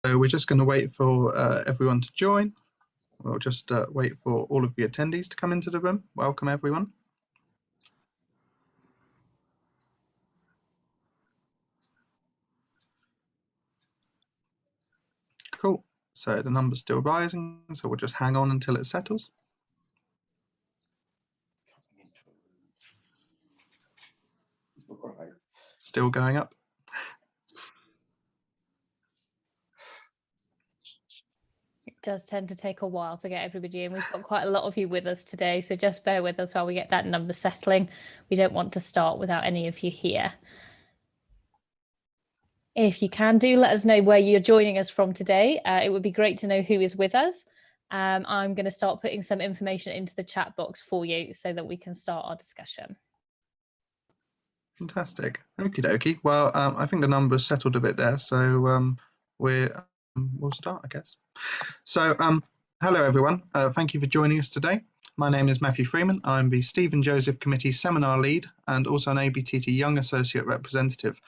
So we're just going to wait for everyone to join. We'll just wait for all of the attendees to come into the room. Welcome, everyone. Cool. So the number's still rising, so we'll just hang on until it settles. Still going up. It does tend to take a while to get everybody in. We've got quite a lot of you with us today, so just bear with us while we get that number settling. We don't want to start without any of you here. If you can, do let us know where you're joining us from today. It would be great to know who is with us. I'm going to start putting some information into the chat box for you so that we can start our discussion. Fantastic. Okie dokie. Well, I think the number's settled a bit there, so we'll start, I guess. So, hello everyone. Thank you for joining us today. My name is Matthew Freeman. I'm the Stephen Joseph Committee Seminar Lead and also an ABTT Young Associate Representative.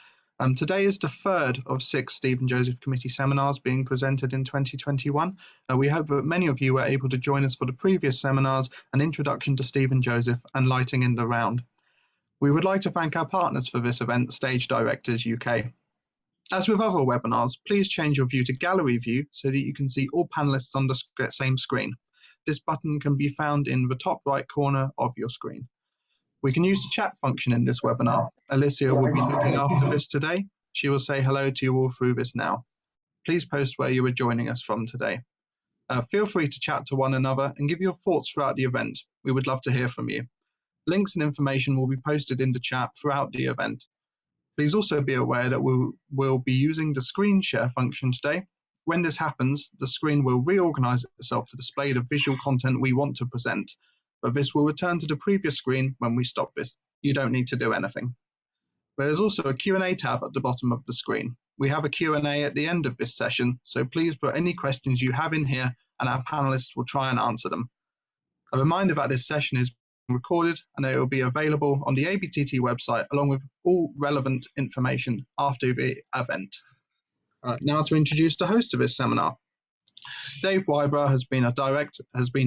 Today is the third of 6 Stephen Joseph Committee seminars being presented in 2021. We hope that many of you were able to join us for the previous seminars, An Introduction to Stephen Joseph and Lighting in the Round. We would like to thank our partners for this event, Stage Directors UK. As with other webinars, please change your view to gallery view so that you can see all panelists on the same screen. This button can be found in the top right corner of your screen. We can use the chat function in this webinar. Alicia will be looking after this today. She will say hello to you all through this now. Please post where you are joining us from today. Feel free to chat to one another and give your thoughts throughout the event. We would love to hear from you. Links and information will be posted in the chat throughout the event. Please also be aware that we'll be using the screen share function today. When this happens, the screen will reorganize itself to display the visual content we want to present, but this will return to the previous screen when we stop this. You don't need to do anything. There is also a Q&A tab at the bottom of the screen. We have a Q&A at the end of this session, so please put any questions you have in here and our panelists will try and answer them. A reminder that this session is recorded and it will be available on the ABTT website along with all relevant information after the event. Now to introduce the host of this seminar. Dave Wybrow has been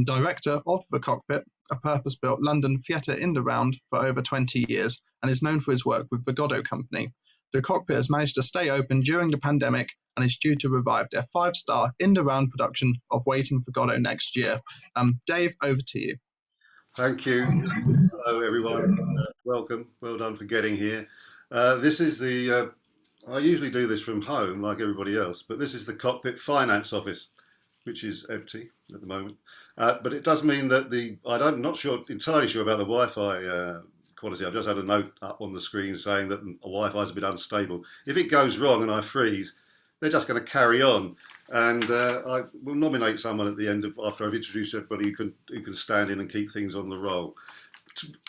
director of the Cockpit, a purpose-built London theatre in the round for over 20 years and is known for his work with the Godot Company. The Cockpit has managed to stay open during the pandemic and is due to revive their 5-star in the round production of Waiting for Godot next year. Dave, over to you. Thank you. Hello, everyone. Welcome. Well done for getting here. This is the, I usually do this from home like everybody else, but this is the Cockpit Finance Office, which is empty at the moment. But it does mean that I'm not entirely sure about the Wi-Fi quality. I've just had a note up on the screen saying that the Wi-Fi is a bit unstable. If it goes wrong and I freeze, they're just going to carry on. And I will nominate someone at the end after I've introduced everybody who can stand in and keep things on the roll.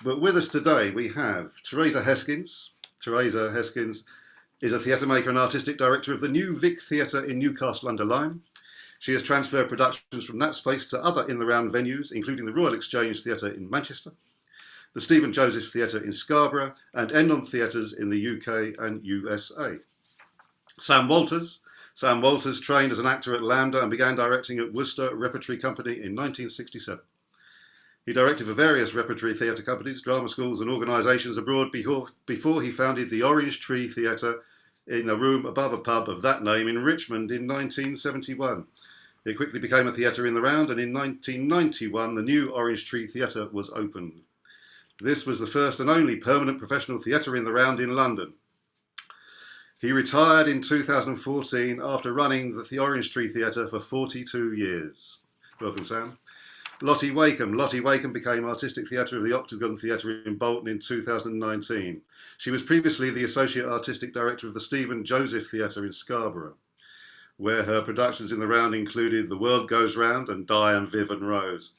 But with us today we have Theresa Heskins. Theresa Heskins is a theatre maker and artistic director of the New Vic Theatre in Newcastle-under-Lyme. She has transferred productions from that space to other in-the-round venues, including the Royal Exchange Theatre in Manchester, the Stephen Joseph Theatre in Scarborough, and Endon Theatres in the UK and USA. Sam Walters trained as an actor at Lambda and began directing at Worcester Repertory Company in 1967. He directed for various repertory theatre companies, drama schools and organisations abroad before he founded the Orange Tree Theatre in a room above a pub of that name in Richmond in 1971. It quickly became a theatre in the round, and in 1991 the new Orange Tree Theatre was opened. This was the first and only permanent professional theatre in the round in London. He retired in 2014 after running the Orange Tree Theatre for 42 years. Welcome, Sam. Lotte Wakeham became Artistic Theatre of the Octagon Theatre in Bolton in 2019. She was previously the Associate Artistic Director of the Stephen Joseph Theatre in Scarborough, where her productions in the round included The World Goes Round and Di and Viv and Rose.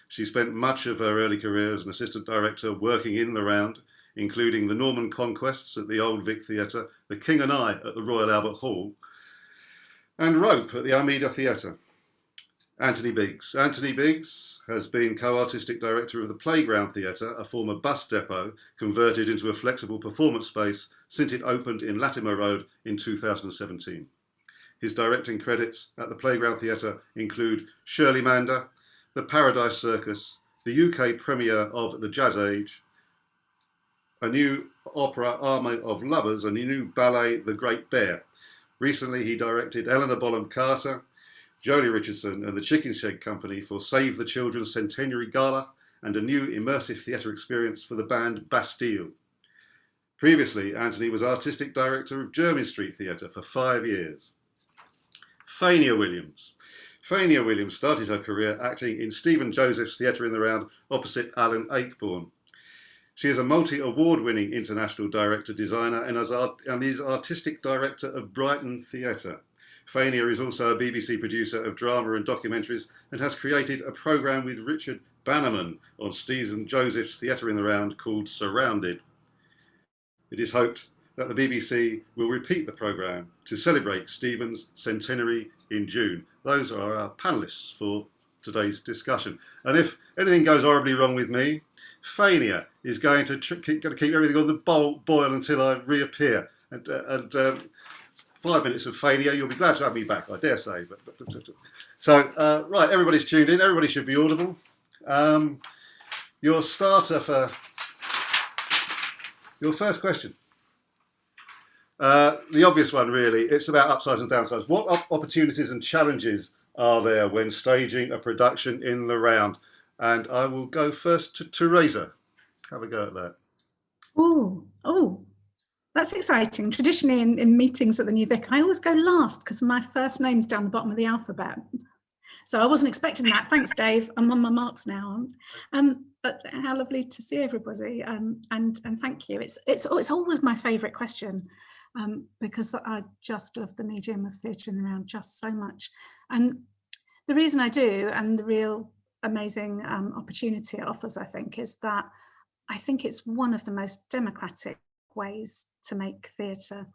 She spent much of her early career as an assistant director working in the round, including The Norman Conquests at the Old Vic Theatre, The King and I at the Royal Albert Hall, and Rope at the Armida Theatre. Anthony Biggs has been co-artistic director of the Playground Theatre, a former bus depot converted into a flexible performance space since it opened in Latimer Road in 2017. His directing credits at the Playground Theatre include Shirley Mander, The Paradise Circus, the UK premiere of The Jazz Age, a new opera, Army of Lovers, and a new ballet, The Great Bear. Recently, he directed Eleanor Bonham Carter, Jodie Richardson and the Chicken Shed Company for Save the Children's Centenary Gala, and a new immersive theatre experience for the band Bastille. Previously, Anthony was artistic director of Jermyn Street Theatre for 5 years. Faynia Williams. Faynia Williams started her career acting in Stephen Joseph's Theatre in the Round opposite Alan Ayckbourn. She is a multi-award-winning international director, designer, and is artistic director of Brighton Theatre. Faynia is also a BBC producer of drama and documentaries and has created a programme with Richard Bannerman on Stephen Joseph's Theatre in the Round called Surrounded. It is hoped that the BBC will repeat the programme to celebrate Stephen's centenary in June. Those are our panellists for today's discussion. And if anything goes horribly wrong with me, Faynia is going to keep everything on the boil until I reappear. And 5 minutes of Faynia, you'll be glad to have me back, I dare say. So, right, everybody's tuned in. Everybody should be audible. Your starter for your first question. The obvious one, really, it's about upsides and downsides. What opportunities and challenges are there when staging a production in the round? And I will go first to Theresa. Have a go at that. Oh, that's exciting. Traditionally in meetings at the New Vic, I always go last because my first name's down the bottom of the alphabet. So I wasn't expecting that. Thanks, Dave. I'm on my marks now. But how lovely to see everybody. And thank you. It's always my favourite question because I just love the medium of theatre in the round just so much. And the reason I do, and the real amazing opportunity it offers, I think, is that I think it's one of the most democratic ways to make theatre.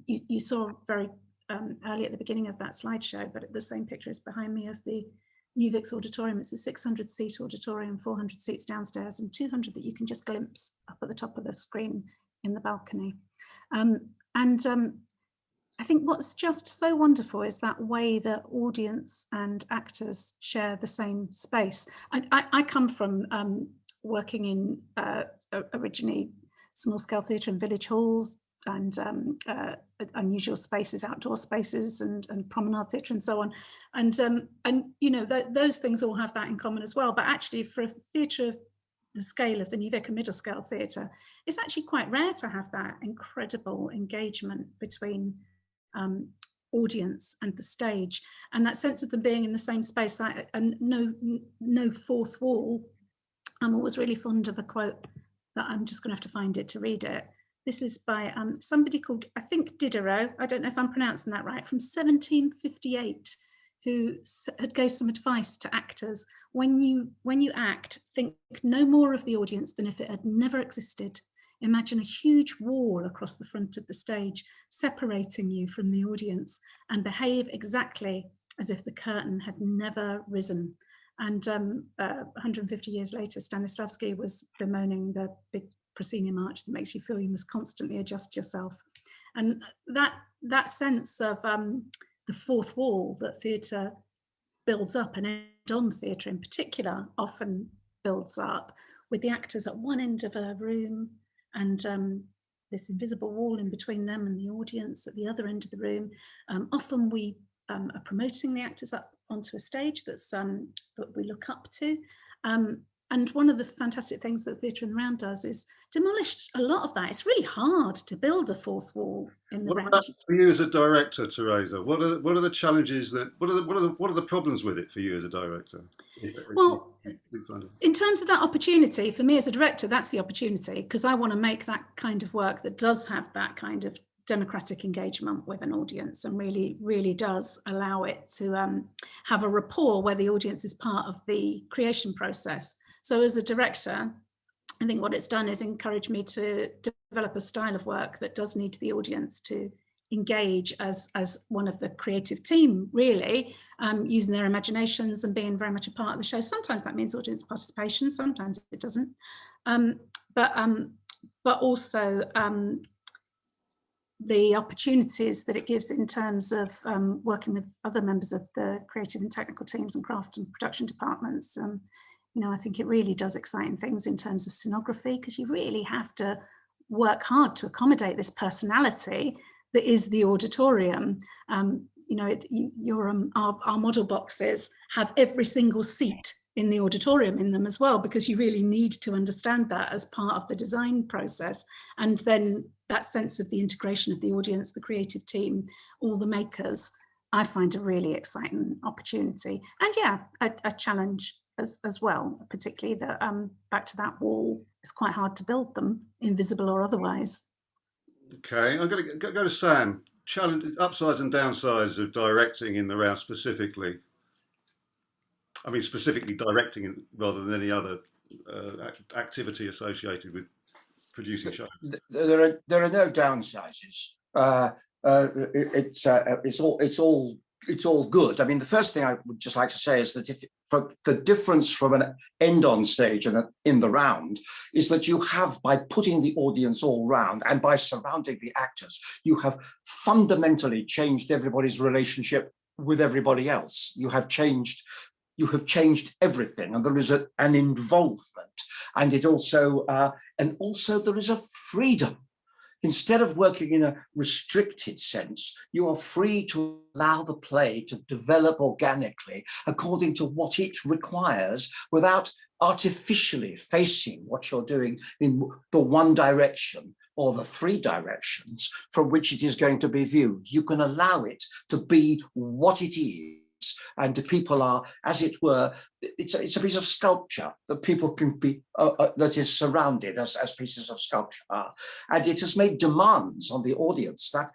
You saw very early at the beginning of that slideshow, but the same picture is behind me of the New Vic's auditorium. It's a 600-seat auditorium, 400 seats downstairs, and 200 that you can just glimpse up at the top of the screen in the balcony. I think what's just so wonderful is that way that audience and actors share the same space. I come from working in originally small-scale theatre in village halls and unusual spaces, outdoor spaces, and promenade theatre and so on. And you know, those things all have that in common as well. But actually, for a theatre of the scale of the New Vic, middle scale theatre, it's actually quite rare to have that incredible engagement between audience and the stage, and that sense of them being in the same space, and no fourth wall. I'm always really fond of a quote that I'm just going to have to find it to read it. This is by somebody called, I think, Diderot, I don't know if I'm pronouncing that right, from 1758, who gave some advice to actors. When you act, think no more of the audience than if it had never existed. Imagine a huge wall across the front of the stage, separating you from the audience, and behave exactly as if the curtain had never risen. And 150 years later, Stanislavski was bemoaning the big proscenium arch that makes you feel you must constantly adjust yourself. And that sense of the fourth wall that theatre builds up, and end-on theatre in particular often builds up, with the actors at one end of a room and this invisible wall in between them and the audience at the other end of the room. Often we are promoting the actors up onto a stage that we look up to. And one of the fantastic things that Theatre in the Round does is demolish a lot of that. It's really hard to build a fourth wall in the round. What about for you as a director, Theresa? What are the challenges what are the problems with it for you as a director? Well, in terms of that opportunity, for me as a director, that's the opportunity, because I want to make that kind of work that does have that kind of democratic engagement with an audience and really does allow it to have a rapport where the audience is part of the creation process. So as a director, I think what it's done is encourage me to develop a style of work that does need the audience to engage as one of the creative team, really, using their imaginations and being very much a part of the show. Sometimes that means audience participation, sometimes it doesn't. But also the opportunities that it gives in terms of working with other members of the creative and technical teams and craft and production departments. You know, I think it really does exciting things in terms of scenography, because you really have to work hard to accommodate this personality that is the auditorium. You know, our model boxes have every single seat in the auditorium in them as well, because you really need to understand that as part of the design process. And then that sense of the integration of the audience, the creative team, all the makers, I find a really exciting opportunity. And yeah, a challenge as well, particularly that back to that wall, it's quite hard to build them, invisible or otherwise. Okay, I'm going to go to Sam. Challenge, upsides and downsides of directing in the round specifically. I mean, specifically directing it rather than any other activity associated with producing shows. There are no downsides. It's all good. I mean, the first thing I would just like to say is that the difference from an end on stage and in the round is that you have, by putting the audience all round and by surrounding the actors, you have fundamentally changed everybody's relationship with everybody else. You have changed everything, and there is an involvement, and it also there is a freedom. Instead of working in a restricted sense, you are free to allow the play to develop organically according to what it requires, without artificially facing what you're doing in the one direction or the three directions from which it is going to be viewed. You can allow it to be what it is. And the people are, as it were, it's a piece of sculpture that people can be, that is surrounded as pieces of sculpture are. And it has made demands on the audience that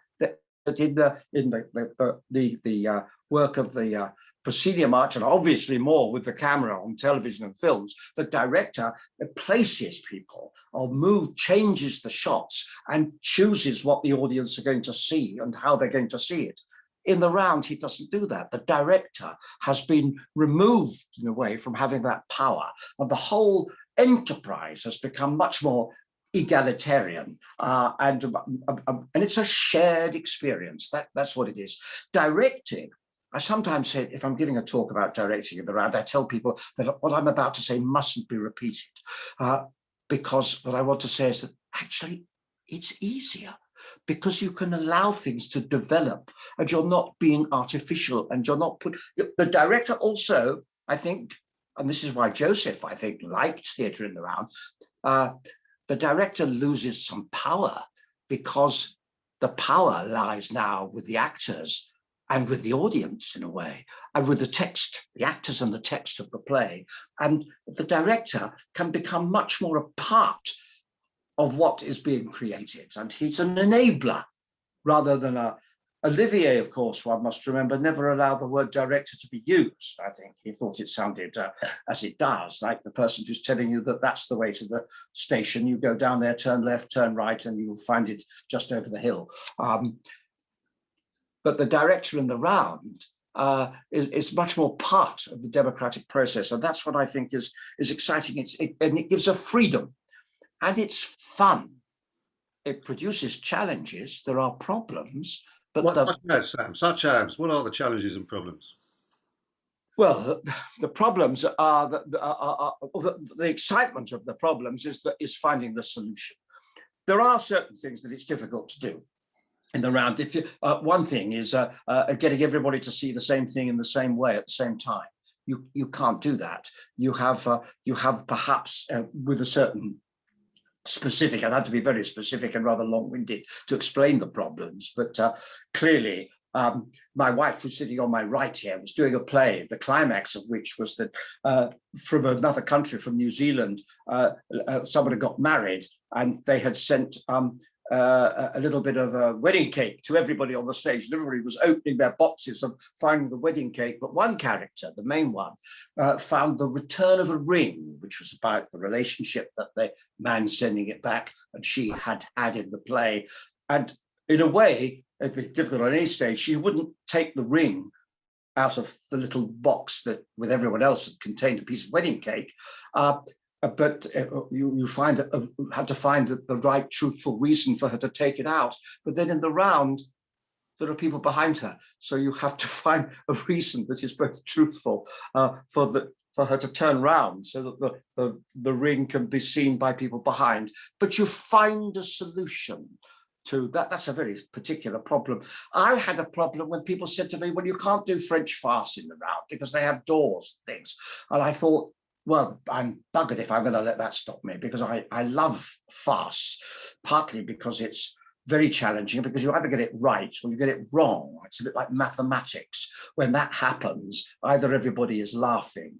in the work of the proscenium arch, and obviously more with the camera on television and films, the director places people or changes the shots and chooses what the audience are going to see and how they're going to see it. In the round, he doesn't do that. The director has been removed, in a way, from having that power, and the whole enterprise has become much more egalitarian, and it's a shared experience. That's what it is. Directing, I sometimes say, if I'm giving a talk about directing in the round, I tell people that what I'm about to say mustn't be repeated, because what I want to say is that actually it's easier, because you can allow things to develop and you're not being artificial, and you're not the director also, I think, and this is why Joseph, I think, liked theatre in the round, the director loses some power, because the power lies now with the actors and with the audience, in a way, and with the text, the actors and the text of the play. And the director can become much more a part of what is being created, and he's an enabler rather than Olivier, of course, one must remember, never allowed the word director to be used. I think he thought it sounded as it does, like the person who's telling you that that's the way to the station. You go down there, turn left, turn right, and you'll find it just over the hill. But the director in the round is much more part of the democratic process, and that's what I think is exciting. And it gives a freedom. And it's fun. It produces challenges. There are problems, but such as what are the challenges and problems? Well, the problems are the excitement of the problems is finding the solution. There are certain things that it's difficult to do in the round. If you, one thing is getting everybody to see the same thing in the same way at the same time. You can't do that. You have perhaps with a certain specific, I'd have to be very specific and rather long-winded to explain the problems, but clearly my wife, who's sitting on my right here, was doing a play, the climax of which was that from another country, from New Zealand, somebody got married, and they had sent a little bit of a wedding cake to everybody on the stage, and everybody was opening their boxes and finding the wedding cake. But one character, the main one, found the return of a ring, which was about the relationship that the man sending it back and she had in the play. And in a way, it'd be difficult on any stage, she wouldn't take the ring out of the little box that with everyone else had contained a piece of wedding cake. but you had to find the right truthful reason for her to take it out. But then in the round, there are people behind her, so you have to find a reason that is both truthful for her to turn round, so that the ring can be seen by people behind. But you find a solution to that. That's a very particular problem. I had a problem when people said to me, well, you can't do French farce in the round because they have doors and things. And I thought, well, I'm buggered if I'm going to let that stop me, because I love farce, partly because it's very challenging, because you either get it right or you get it wrong. It's a bit like mathematics. When that happens, either everybody is laughing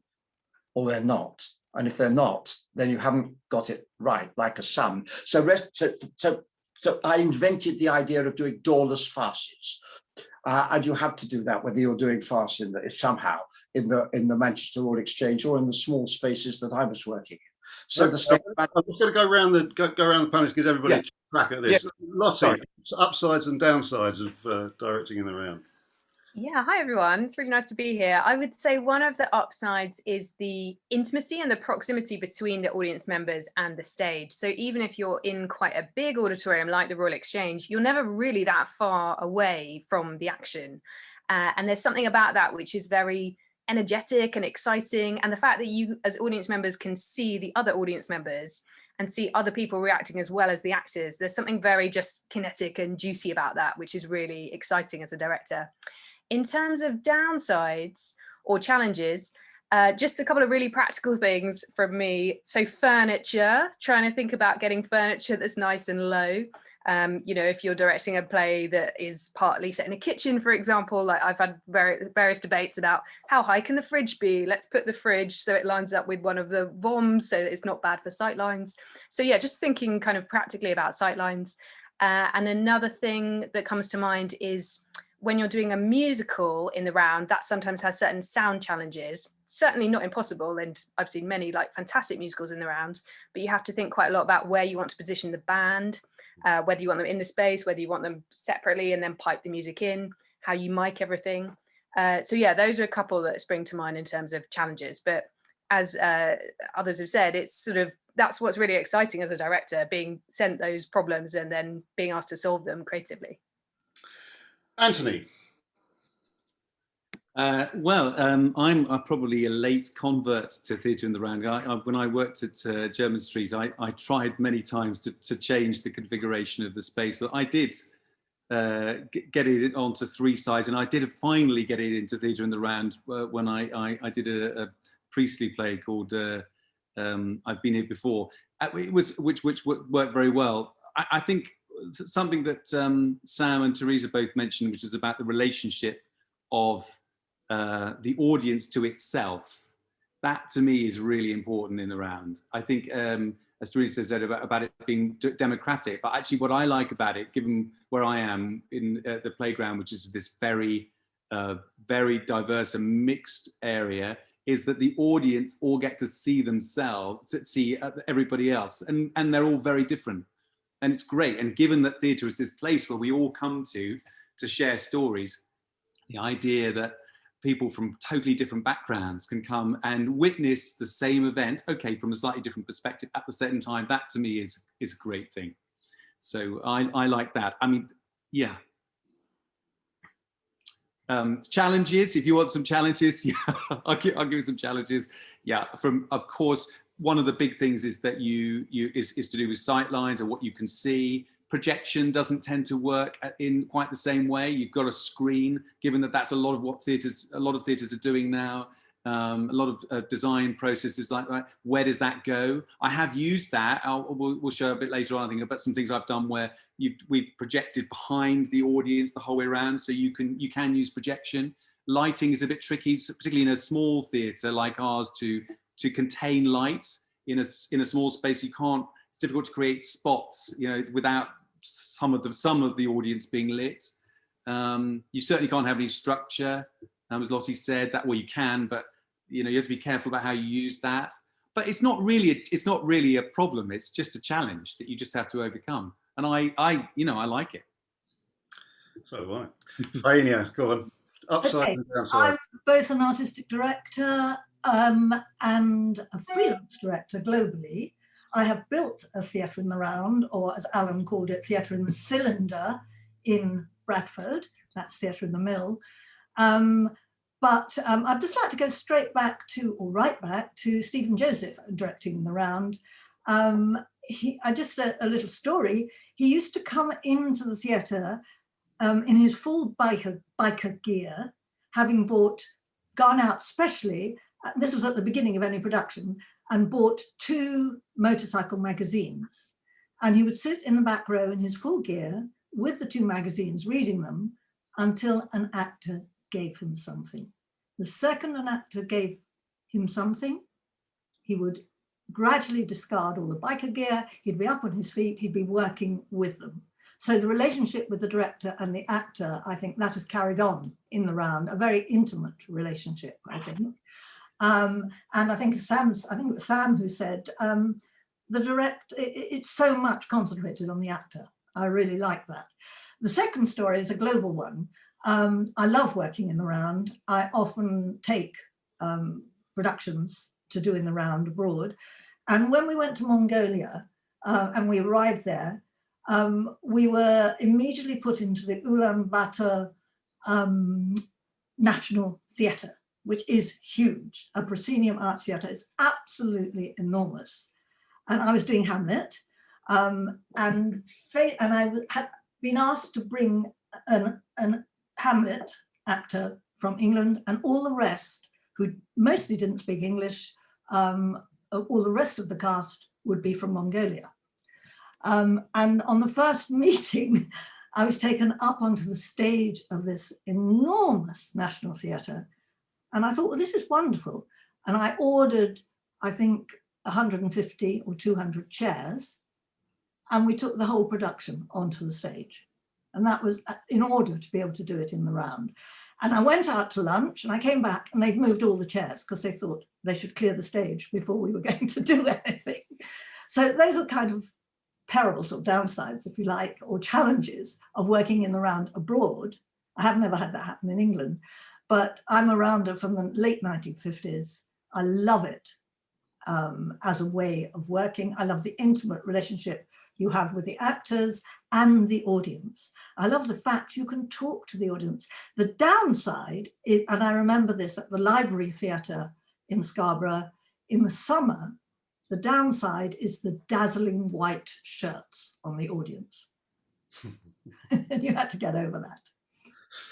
or they're not. And if they're not, then you haven't got it right, like a sum. So I invented the idea of doing doorless farces. And you have to do that whether you're doing farce somehow in the Manchester Royal Exchange or in the small spaces that I was working in. So I'm just going to go around the panels, because everybody Yeah. crack at this. Yeah. Lotte, upsides and downsides of directing in the round. Yeah, hi everyone. It's really nice to be here. I would say one of the upsides is the intimacy and the proximity between the audience members and the stage. So even if you're in quite a big auditorium like the Royal Exchange, you're never really that far away from the action. And there's something about that which is very energetic and exciting. And the fact that you as audience members can see the other audience members and see other people reacting as well as the actors, there's something very just kinetic and juicy about that, which is really exciting as a director. In terms of downsides or challenges, just a couple of really practical things from me. So furniture, trying to think about getting furniture that's nice and low. You know, if you're directing a play that is partly set in a kitchen, for example, like I've had various debates about how high can the fridge be? Let's put the fridge so it lines up with one of the VOMs so that it's not bad for sightlines. So yeah, just thinking kind of practically about sightlines. And another thing that comes to mind is when you're doing a musical in the round, that sometimes has certain sound challenges, certainly not impossible. And I've seen many like fantastic musicals in the round, but you have to think quite a lot about where you want to position the band, whether you want them in the space, whether you want them separately and then pipe the music in, how you mic everything. So yeah, those are a couple that spring to mind in terms of challenges. But as others have said, it's sort of, that's what's really exciting as a director, being sent those problems and then being asked to solve them creatively. Anthony. I'm probably a late convert to theatre in the round. When I worked at Jermyn Street, I tried many times to change the configuration of the space. So I did get it onto 3 sides, and I did finally get it into theatre in the round when I did a Priestley play called I've Been Here Before, which worked very well. I think something that Sam and Theresa both mentioned, which is about the relationship of the audience to itself, that to me is really important in the round. I think, as Theresa said about it being democratic, but actually what I like about it, given where I am in the playground, which is this very, very diverse and mixed area, is that the audience all get to see themselves, see everybody else, and they're all very different. And it's great. And given that theatre is this place where we all come to share stories, the idea that people from totally different backgrounds can come and witness the same event, okay, from a slightly different perspective at the same time, that to me is a great thing. So I like that. I mean, yeah. Challenges, if you want some challenges, yeah, I'll give you some challenges. Yeah, of course, one of the big things is that is to do with sight lines or what you can see. Projection doesn't tend to work in quite the same way. You've got a screen, given that that's a lot of what a lot of theatres are doing now. A lot of design processes like that. Where does that go? I have used that. We'll show a bit later on, I think, about some things I've done where we've projected behind the audience the whole way around, so you can use projection. Lighting is a bit tricky, particularly in a small theatre like ours, to contain light in a small space. You can't. It's difficult to create spots, you know, without some of the audience being lit. You certainly can't have any structure, as Lotte said. That well, you can, but you know, you have to be careful about how you use that. But it's not really a problem. It's just a challenge that you just have to overcome. And I like it. So do I. Faynia, go on. Upside Okay. and downside. I'm both an artistic director and a freelance director globally. I have built a theatre in the round, or as Alan called it, theatre in the cylinder in Bradford. That's Theatre in the Mill. But I'd just like to go straight back to, or right back to Stephen Joseph directing in the round. Just a little story. He used to come into the theatre in his full biker gear, having gone out specially, this was at the beginning of any production, and bought 2 motorcycle magazines. And he would sit in the back row in his full gear with the 2 magazines, reading them until an actor gave him something. The second an actor gave him something, he would gradually discard all the biker gear, he'd be up on his feet, he'd be working with them. So the relationship with the director and the actor, I think that has carried on in the round, a very intimate relationship, I think. And I think it was Sam who said, it's so much concentrated on the actor. I really like that. The second story is a global one. I love working in the round. I often take productions to do in the round abroad. And when we went to Mongolia and we arrived there, we were immediately put into the Ulaanbaatar National Theatre, which is huge. A proscenium art theatre is absolutely enormous. And I was doing Hamlet, and I had been asked to bring an Hamlet actor from England, and all the rest, who mostly didn't speak English, all the rest of the cast would be from Mongolia. And on the first meeting, I was taken up onto the stage of this enormous National Theatre. And I thought, well, this is wonderful. And I ordered, I think, 150 or 200 chairs. And we took the whole production onto the stage. And that was in order to be able to do it in the round. And I went out to lunch and I came back and they'd moved all the chairs because they thought they should clear the stage before we were going to do anything. So those are kind of perils or downsides, if you like, or challenges of working in the round abroad. I have never had that happen in England, but I'm a rounder from the late 1950s. I love it as a way of working. I love the intimate relationship you have with the actors and the audience. I love the fact you can talk to the audience. The downside is, and I remember this at the Library Theatre in Scarborough in the summer, the downside is the dazzling white shirts on the audience. And you had to get over that.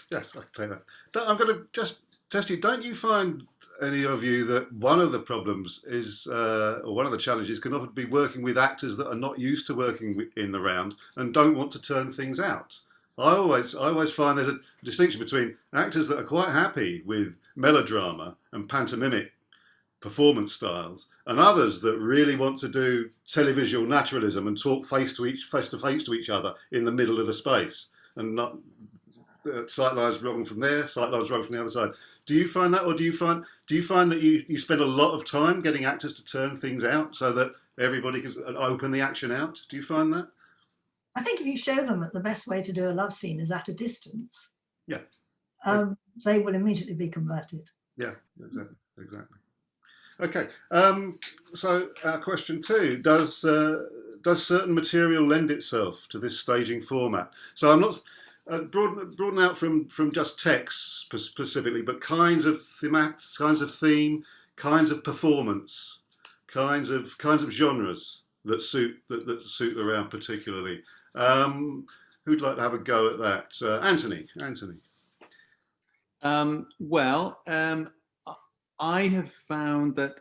Yes, I can take that. I'm going to just test you. Don't you find, any of you, that one of the problems is, or one of the challenges can often be working with actors that are not used to working in the round and don't want to turn things out? I always find there's a distinction between actors that are quite happy with melodrama and pantomimic performance styles, and others that really want to do televisual naturalism and talk face to face to each other in the middle of the space, and not sight lines wrong from there, sight lines wrong from the other side. Do you find that, or do you find that you spend a lot of time getting actors to turn things out so that everybody can open the action out? Do you find that? I think if you show them that the best way to do a love scene is at a distance, yeah, they will immediately be converted. Yeah, exactly. Okay, so question 2, does certain material lend itself to this staging format? So I'm not broaden out from just text specifically, but kinds of thematics, kinds of theme, kinds of performance, kinds of genres that suit the round particularly. Who'd like to have a go at that? Anthony. I have found that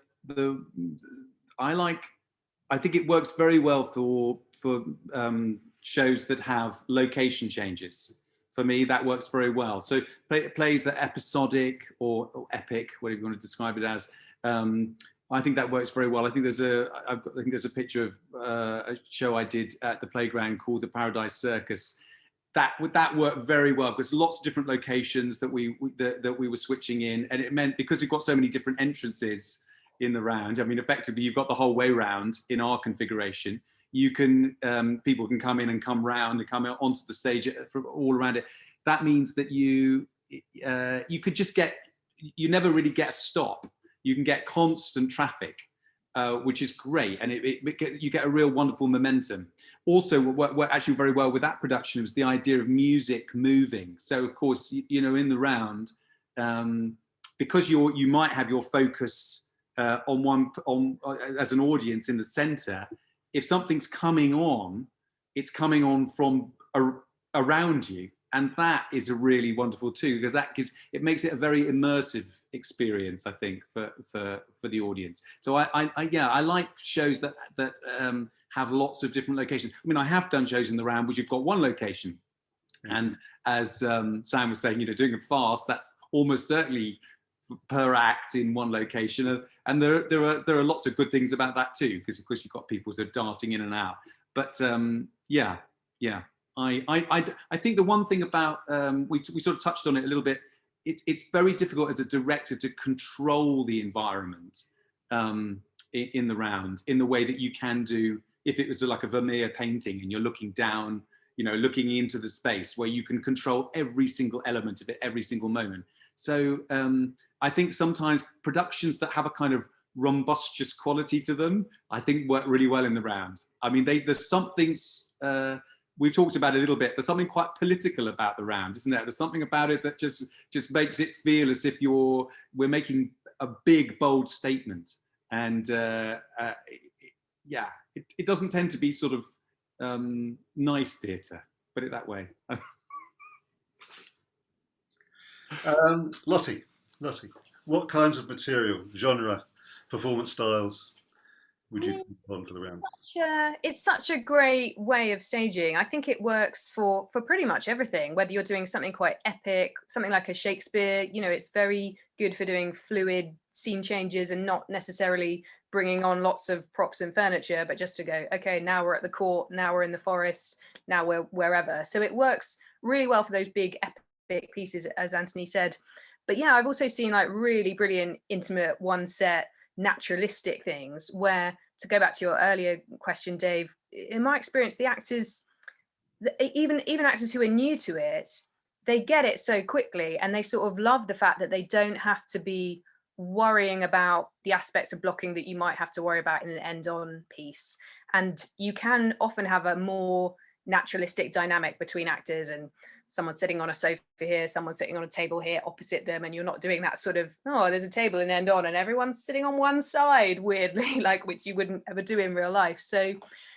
I think it works very well for shows that have location changes. For me, that works very well. So plays that are episodic or epic, whatever you want to describe it as. I think that works very well. I think there's a picture of a show I did at the Playground called the Paradise Circus. That worked very well because lots of different locations that we were switching in, and it meant because we've got so many different entrances in the round. I mean, effectively, you've got the whole way round in our configuration. You can people can come in and come round and come out onto the stage from all around it. That means that you could just you never really get a stop. you can get constant traffic, which is great, and you get a real wonderful momentum. Also, what actually very well with that production was the idea of music moving. So of course, you know, in the round, because you might have your focus on as an audience in the centre. If something's coming on, it's coming on from around you, and that is a really wonderful too, because it makes it a very immersive experience, I think, for the audience. So I like shows that have lots of different locations. I mean, I have done shows in the round which you've got one location, and as Sam was saying, you know, doing a farce, that's almost certainly per act in one location, and there are lots of good things about that too, because of course you've got people sort of darting in and out. But yeah. I think the one thing about we sort of touched on it a little bit. It's very difficult as a director to control the environment in the round in the way that you can do if it was like a Vermeer painting and you're looking down, you know, looking into the space, where you can control every single element of it every single moment. So I think sometimes productions that have a kind of rumbustious quality to them, I think work really well in the round. I mean, there's something, we've talked about it a little bit, there's something quite political about the round, isn't there? There's something about it that just makes it feel as if we're making a big, bold statement. And yeah, it doesn't tend to be sort of nice theatre, put it that way. Lotte, what kinds of material, genre, performance styles would you put onto the round? It's such a great way of staging. I think it works for pretty much everything, whether you're doing something quite epic, something like a Shakespeare, you know, it's very good for doing fluid scene changes and not necessarily bringing on lots of props and furniture, but just to go, okay, now we're at the court, now we're in the forest, now we're wherever. So it works really well for those big epic pieces, as Anthony said. But yeah, I've also seen like really brilliant, intimate, one set, naturalistic things where, to go back to your earlier question, Dave, in my experience, the actors, even actors who are new to it, they get it so quickly, and they sort of love the fact that they don't have to be worrying about the aspects of blocking that you might have to worry about in an end-on piece. And you can often have a more naturalistic dynamic between actors, and someone sitting on a sofa here, someone sitting on a table here opposite them, and you're not doing that sort of, oh, there's a table and end on and everyone's sitting on one side weirdly, like, which you wouldn't ever do in real life. So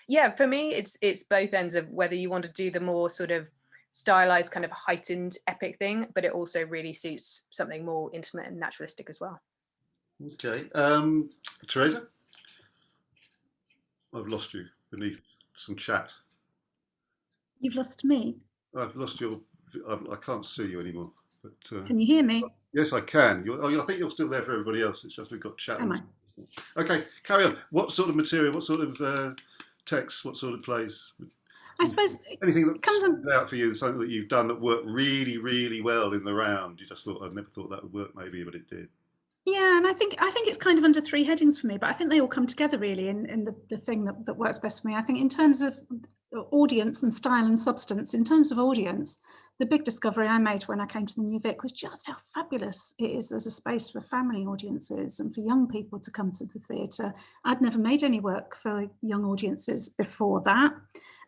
yeah, for me, it's both ends of whether you want to do the more sort of stylized kind of heightened epic thing, but it also really suits something more intimate and naturalistic as well. Okay, Theresa, I've lost you beneath some chat. You've lost me. I've lost your. I can't see you anymore. But can you hear me? Yes, I can. I think you're still there for everybody else. It's just we've got chat. Am I? Okay, carry on. What sort of material? What sort of text? What sort of plays? I suppose anything that comes out for you, something that you've done that worked really, really well in the round. You just thought, I'd never thought that would work, maybe, but it did. Yeah, and I think it's kind of under three headings for me, but I think they all come together really in the thing that works best for me. I think in terms of audience and style and substance, in terms of audience, the big discovery I made when I came to the New Vic was just how fabulous it is as a space for family audiences and for young people to come to the theatre. I'd never made any work for young audiences before that.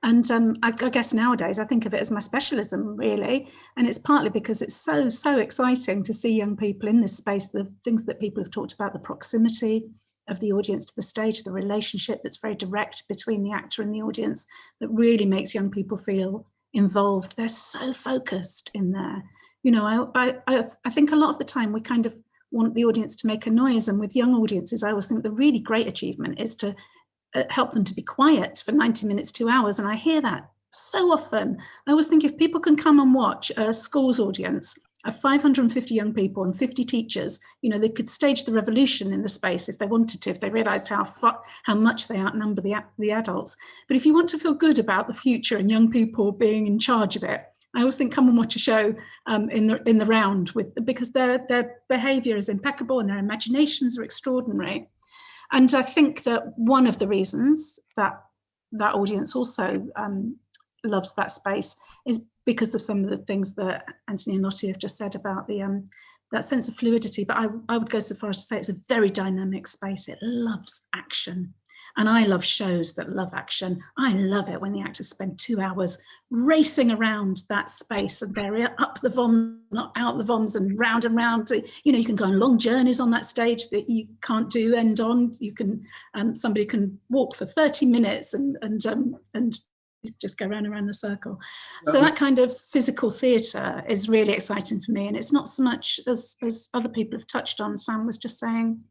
And I guess nowadays I think of it as my specialism, really. And it's partly because it's so exciting to see young people in this space, the things that people have talked about, the proximity of the audience to the stage, the relationship that's very direct between the actor and the audience, that really makes young people feel involved. They're so focused in there. You know, I think a lot of the time we kind of want the audience to make a noise, and with young audiences, I always think the really great achievement is to help them to be quiet for 90 minutes, 2 hours. And I hear that so often. I always think if people can come and watch a school's audience of 550 young people and 50 teachers, you know, they could stage the revolution in the space if they wanted to, if they realized how much they outnumber the adults. But if you want to feel good about the future and young people being in charge of it, I always think come and watch a show in the round, because their behavior is impeccable and their imaginations are extraordinary. And I think that one of the reasons that audience also loves that space is because of some of the things that Anthony and Lotte have just said about the that sense of fluidity, but I would go so far as to say it's a very dynamic space. It loves action. And I love shows that love action. I love it when the actors spend 2 hours racing around that space, and they're up the VOMs, not out the VOMs, and round and round. You know, you can go on long journeys on that stage that you can't do end on. You can, somebody can walk for 30 minutes and just go round and round the circle. So that kind of physical theatre is really exciting for me. And it's not so much as other people have touched on. Sam was just saying,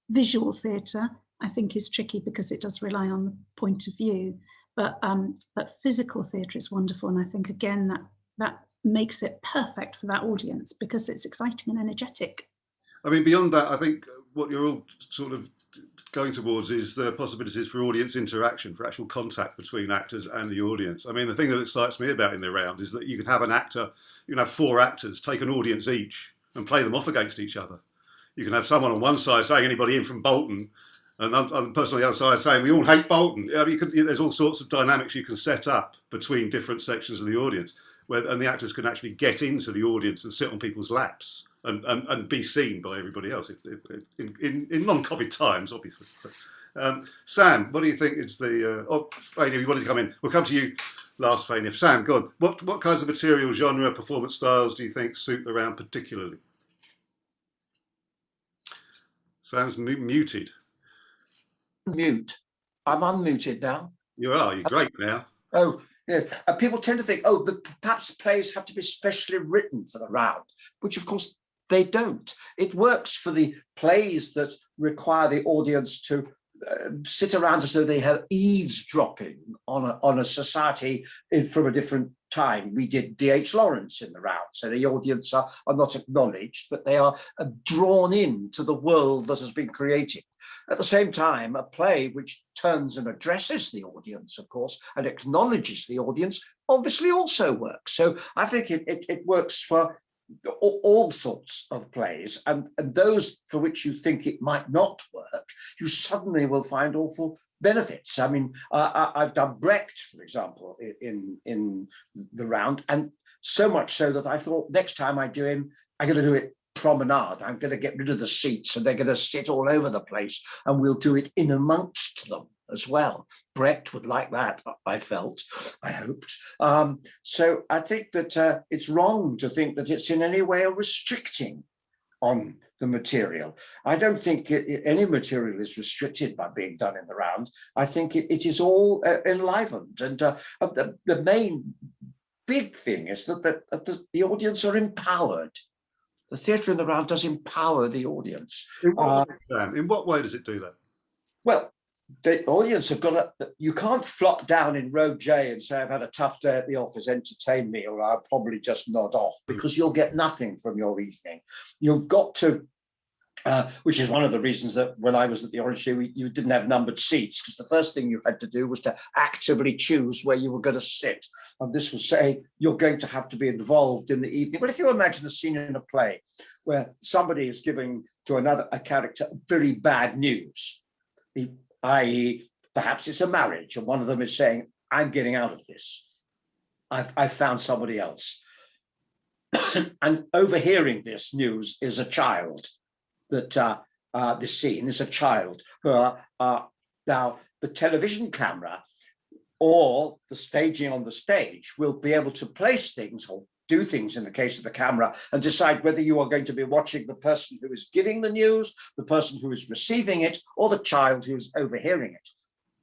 visual theatre, I think, is tricky because it does rely on the point of view. But physical theatre is wonderful. And I think, again, that makes it perfect for that audience because it's exciting and energetic. I mean, beyond that, I think what you're all sort of going towards is the possibilities for audience interaction, for actual contact between actors and the audience. I mean, the thing that excites me about In the Round is that you can have an actor, you can have 4 actors, take an audience each and play them off against each other. You can have someone on one side saying anybody in from Bolton, and the person on the other side saying we all hate Bolton. I mean, there's all sorts of dynamics you can set up between different sections of the audience, and the actors can actually get into the audience and sit on people's laps and be seen by everybody else in non-COVID times, obviously. Sam, what do you think is the... Faynia, you wanted to come in. We'll come to you last, Faynia. Sam, go on. What kinds of material, genre, performance styles do you think suit the round particularly? Sam's muted. Mute. I'm unmuted now. You are. You're great now. Oh, yes. People tend to think, perhaps plays have to be specially written for the round, which of course they don't. It works for the plays that require the audience to sit around as though they have eavesdropping on a society from a different time. We did D.H. Lawrence in the round, so the audience are not acknowledged, but they are drawn in to the world that has been created. At the same time, a play which turns and addresses the audience, of course, and acknowledges the audience, obviously also works. So I think it works for all sorts of plays, and those for which you think it might not work, you suddenly will find awful benefits. I mean, I've done Brecht, for example, in the round, and so much so that I thought next time I do him, I'm going to do it promenade. I'm going to get rid of the seats and they're going to sit all over the place, and we'll do it in amongst them as well. Brecht would like that, I hoped. So I think that it's wrong to think that it's in any way restricting on the material. I don't think any material is restricted by being done in the round. I think it is all enlivened. And the main big thing is that the audience are empowered. The theatre in the round does empower the audience. In what way does it do that? Well, the audience have got you can't flop down in row J and say, I've had a tough day at the office, entertain me, or I'll probably just nod off, because you'll get nothing from your evening. You've got to, which is one of the reasons that when I was at the Orange Show, you didn't have numbered seats, because the first thing you had to do was to actively choose where you were going to sit. And this will say you're going to have to be involved in the evening. Well, if you imagine a scene in a play where somebody is giving to a character very bad news, i.e., perhaps it's a marriage, and one of them is saying, I'm getting out of this. I've found somebody else. And overhearing this news is a child. That this scene is a child who now the television camera or the staging on the stage will be able to place things or do things in the case of the camera and decide whether you are going to be watching the person who is giving the news, the person who is receiving it, or the child who is overhearing it.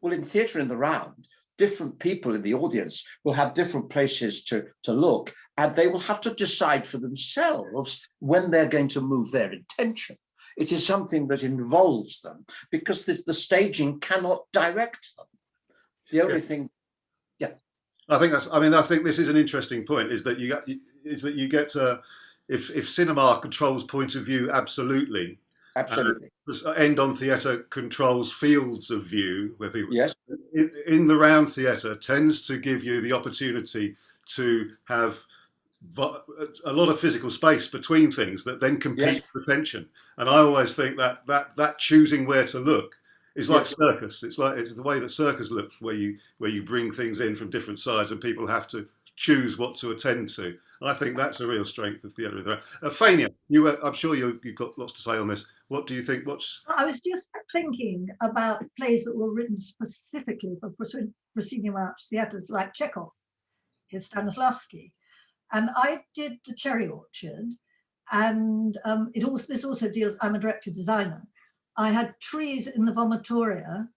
Well, in theatre in the round, different people in the audience will have different places to look, and they will have to decide for themselves when they're going to move their attention. It is something that involves them because the staging cannot direct them. The only thing, I think this is an interesting point. Is that you get if cinema controls point of view absolutely, end-on theatre controls fields of view where people in the round theatre tends to give you the opportunity to have a lot of physical space between things that then compete for attention. And I always think that choosing where to look is like circus. It's the way that circus looks, where you bring things in from different sides, and people have to choose what to attend to. I think that's a real strength of theatre. Faynia, I'm sure you've got lots to say on this. What do you think? I was just thinking about plays that were written specifically for proscenium arch theatres, like Chekhov, Stanislavski, and I did The Cherry Orchard, and this also deals. I'm a director designer. I had trees in the vomitoria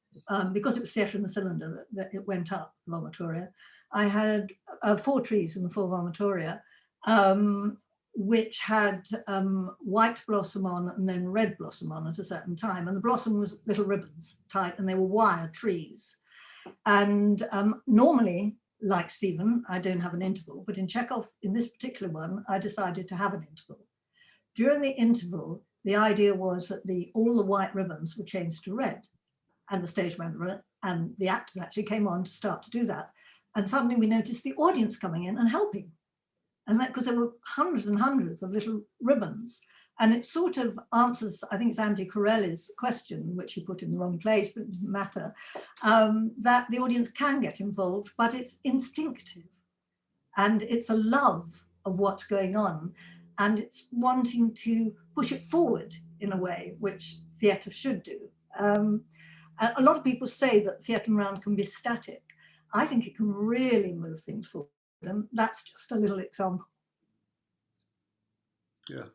because it was theatre in the cylinder that it went up vomitoria. I had 4 trees in the 4 vomitoria, which had white blossom on and then red blossom on at a certain time. And the blossom was little ribbons tight, and they were wire trees. And normally, like Stephen, I don't have an interval, but in Chekhov, in this particular one, I decided to have an interval. During the interval, the idea was that all the white ribbons were changed to red, and the stage manager and the actors actually came on to start to do that. And suddenly we noticed the audience coming in and helping. And that because there were hundreds and hundreds of little ribbons. And it sort of answers, I think it's Andy Corelli's question, which he put in the wrong place, but it didn't matter, that the audience can get involved, but it's instinctive. And it's a love of what's going on. And it's wanting to push it forward in a way, which theatre should do. A lot of people say that theatre around can be static. I think it can really move things forward. And that's just a little example. Yeah,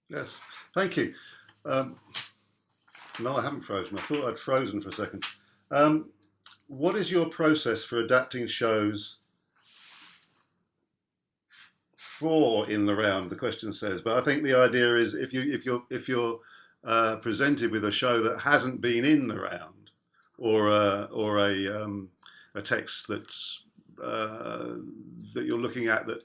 yes, thank you. No, I haven't frozen. I thought I'd frozen for a second. What is your process for adapting shows for in the round? The question says, but I think the idea is if you're presented with a show that hasn't been in the round, or a text that's that you're looking at that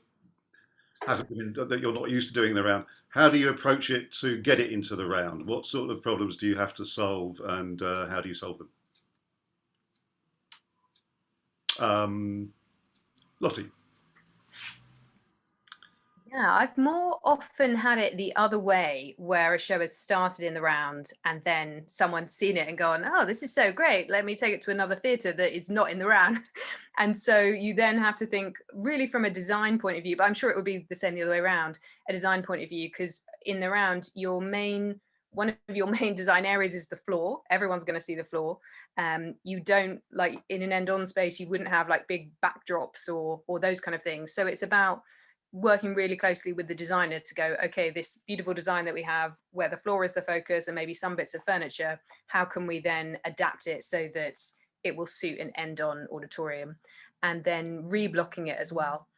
hasn't been, that you're not used to doing the round, how do you approach it to get it into the round? What sort of problems do you have to solve, and how do you solve them? Lotte. Yeah, I've more often had it the other way, where a show has started in the round and then someone's seen it and gone, oh, this is so great, let me take it to another theatre that is not in the round. And so you then have to think really from a design point of view, but I'm sure it would be the same the other way around, a design point of view, because in the round, one of your main design areas is the floor. Everyone's going to see the floor. You don't, like in an end-on space, you wouldn't have like big backdrops or those kind of things. So it's about working really closely with the designer to go, okay, this beautiful design that we have where the floor is the focus and maybe some bits of furniture, how can we then adapt it so that it will suit an end-on auditorium? And then reblocking it as well.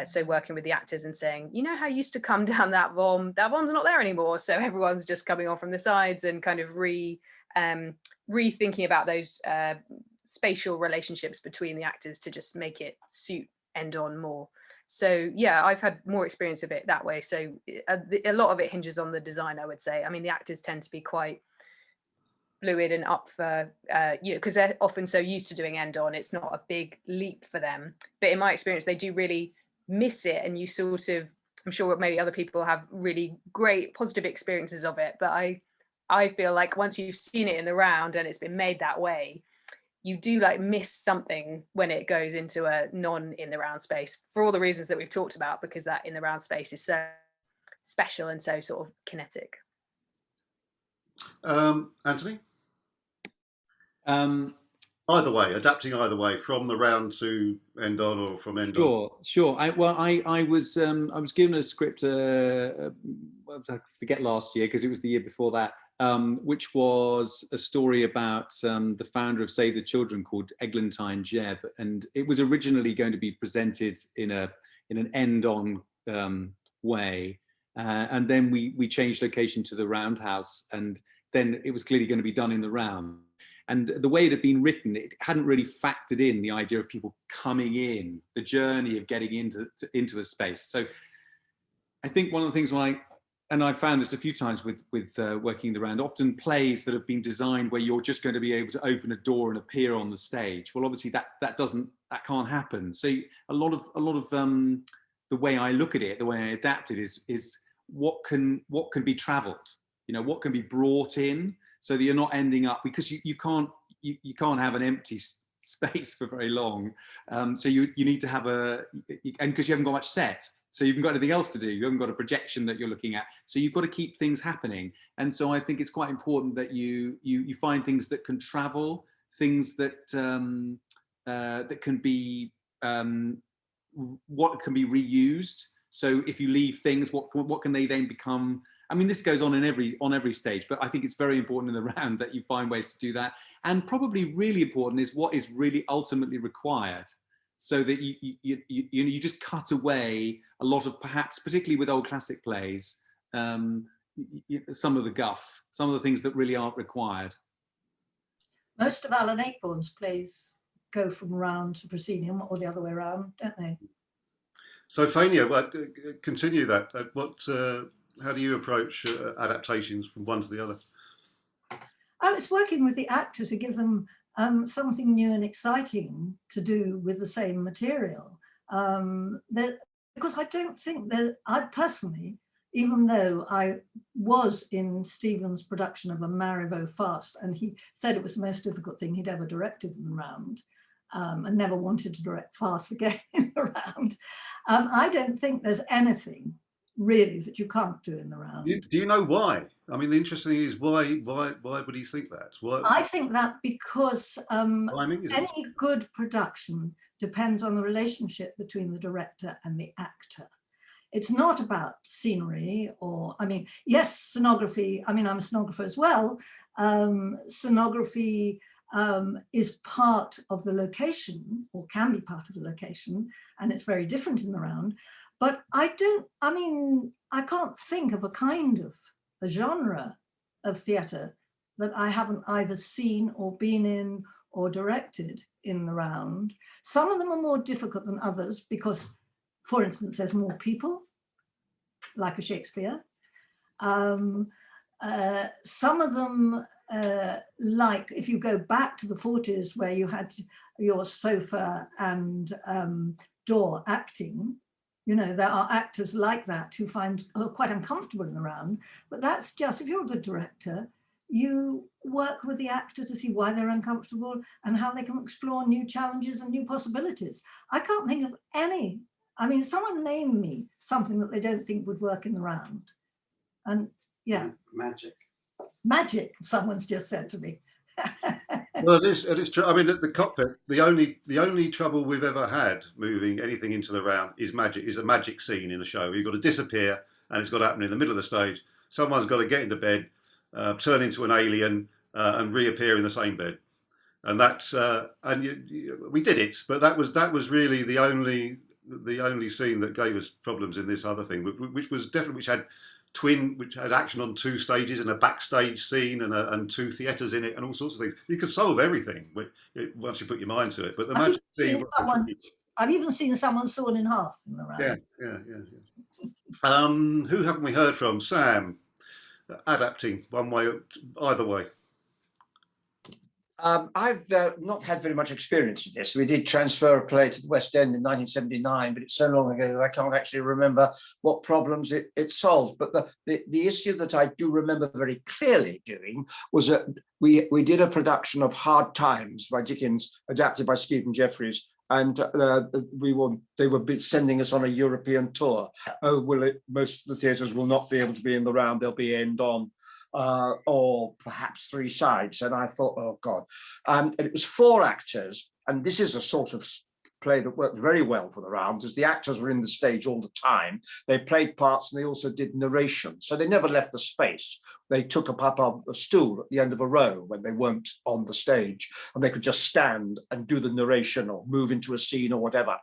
So working with the actors and saying, you know how you used to come down that bom's not there anymore. So everyone's just coming on from the sides, and kind of rethinking about those spatial relationships between the actors to just make it suit end-on more. So yeah, I've had more experience of it that way. So a lot of it hinges on the design, I would say. I mean, the actors tend to be quite fluid and up for, because they're often so used to doing end-on, it's not a big leap for them. But in my experience, they do really miss it, and you sort of, I'm sure maybe other people have really great positive experiences of it, but I feel like once you've seen it in the round and it's been made that way, you do like miss something when it goes into a non in the round space, for all the reasons that we've talked about, because that in the round space is so special and so sort of kinetic. Anthony? Either way, adapting either way, from the round to end on, or from end on. Sure. I was given a script, I forget last year because it was the year before that, which was a story about the founder of Save the Children called Eglantine Jebb, and it was originally going to be presented in an end-on way, and then we changed location to the Roundhouse, and then it was clearly going to be done in the round. And the way it had been written, it hadn't really factored in the idea of people coming in, the journey of getting into a space. So I think one of the things and I've found this a few times with working the round, often plays that have been designed where you're just going to be able to open a door and appear on the stage. Well, obviously that can't happen. So a lot of the way I look at it, the way I adapt it is what can be traveled, what can be brought in, so that you're not ending up, because you can't have an empty space for very long. So you need to have and because you haven't got much set, so you haven't got anything else to do. You haven't got a projection that you're looking at. So you've got to keep things happening. And so I think it's quite important that you find things that can travel, things that that can be what can be reused. So if you leave things, what can they then become? I mean, this goes on in every stage, but I think it's very important in the round that you find ways to do that. And probably really important is what is really ultimately required, so that you just cut away a lot of, perhaps particularly with old classic plays, some of the guff, some of the things that really aren't required. Most of Alan Ayckbourn's plays go from round to proscenium, or the other way around, don't they? So Faynia, continue that. How do you approach adaptations from one to the other? It's working with the actor to give them something new and exciting to do with the same material. Because I don't think that, I personally, even though I was in Stephen's production of a Marylebone farce, and he said it was the most difficult thing he'd ever directed in the round, and never wanted to direct farce again in the round, I don't think there's anything really that you can't do in the round. Do you know why? I mean, the interesting thing is why would he think that? Why? I think that because any good production depends on the relationship between the director and the actor. It's not about scenery or, I mean, yes, scenography, I mean, I'm a scenographer as well. Scenography is part of the location, or can be part of the location, and it's very different in the round. But I can't think of a genre of theatre that I haven't either seen or been in or directed in the round. Some of them are more difficult than others because, for instance, there's more people, like a Shakespeare. Some of them, like if you go back to the 40s where you had your sofa and door acting, you know, there are actors like that who are quite uncomfortable in the round, but that's just, if you're a good director, you work with the actor to see why they're uncomfortable and how they can explore new challenges and new possibilities. I can't think of any, I mean, someone name me something that they don't think would work in the round. And yeah. Magic. Magic, someone's just said to me. Well, it is true. I mean, at the Cockpit, the only trouble we've ever had moving anything into the round is a magic scene in a show. You've got to disappear, and it's got to happen in the middle of the stage. Someone's got to get into bed, turn into an alien, and reappear in the same bed. And that's we did it, but that was really the only scene that gave us problems in this other thing, which had action on 2 stages and a backstage scene and 2 theatres in it and all sorts of things. You could solve everything once you put your mind to it. But the magic scene. I've even seen someone sawn in half in the round. Yeah. Who haven't we heard from? Sam, adapting one way, either way. I've not had very much experience with this. We did transfer a play to the West End in 1979, but it's so long ago that I can't actually remember what problems it solves. But the issue that I do remember very clearly doing was that we did a production of Hard Times by Dickens, adapted by Stephen Jeffries, and they were sending us on a European tour. Most of the theatres will not be able to be in the round, they'll be end on. Or perhaps 3 sides, and I thought, oh God. And it was 4 actors, and this is a sort of play that worked very well for the round, as the actors were in the stage all the time. They played parts and they also did narration, so they never left the space. They took up a stool at the end of a row when they weren't on the stage, and they could just stand and do the narration or move into a scene or whatever.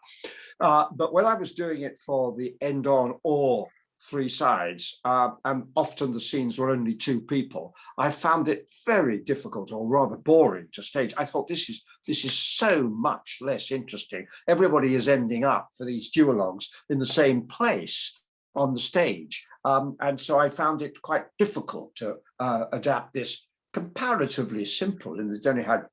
But when I was doing it for the end on or 3 sides, and often the scenes were only 2 people, I found it very difficult, or rather boring, to stage. I thought this is so much less interesting. Everybody is ending up for these duologues in the same place on the stage, and so I found it quite difficult to adapt this comparatively simple, and it only had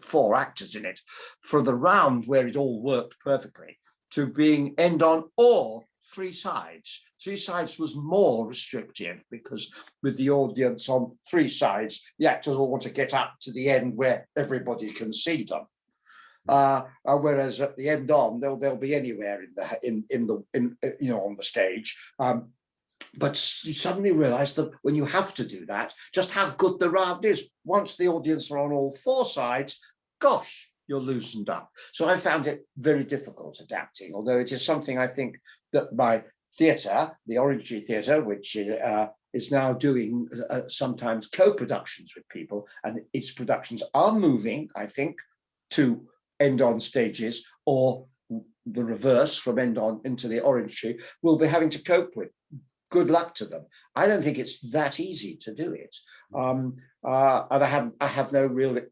4 actors in it, for the round where it all worked perfectly, to being end on or 3 sides. 3 sides was more restrictive because with the audience on 3 sides, the actors all want to get up to the end where everybody can see them. Whereas at the end on, they'll be anywhere on the stage. But you suddenly realise that when you have to do that, just how good the round is. Once the audience are on all four sides, gosh, you're loosened up. So I found it very difficult adapting, although it is something I think that my theatre, the Orange Tree Theatre, which is now doing sometimes co-productions with people, and its productions are moving, I think, to end-on stages, or the reverse, from end-on into the Orange Tree, will be having to cope with. Good luck to them. I don't think it's that easy to do it, and I have no real, I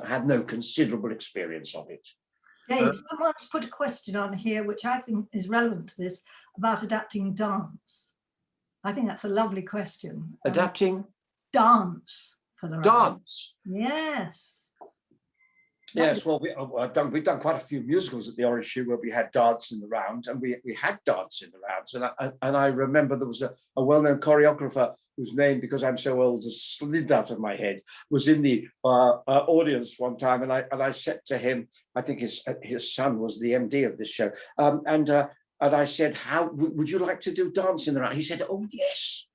have no considerable experience of it. Dave, someone's put a question on here, which I think is relevant to this, about adapting dance. I think that's a lovely question. Adapting dance for the dance. Yes. Yes, well, we've done quite a few musicals at the Orange Tree where we had dance in the round, and we had dance in the rounds. And I remember there was a well-known choreographer whose name, because I'm so old, has slid out of my head, was in the audience one time, and I said to him, I think his son was the MD of this show, and I said, "How would you like to do dance in the round?" He said, "Oh yes."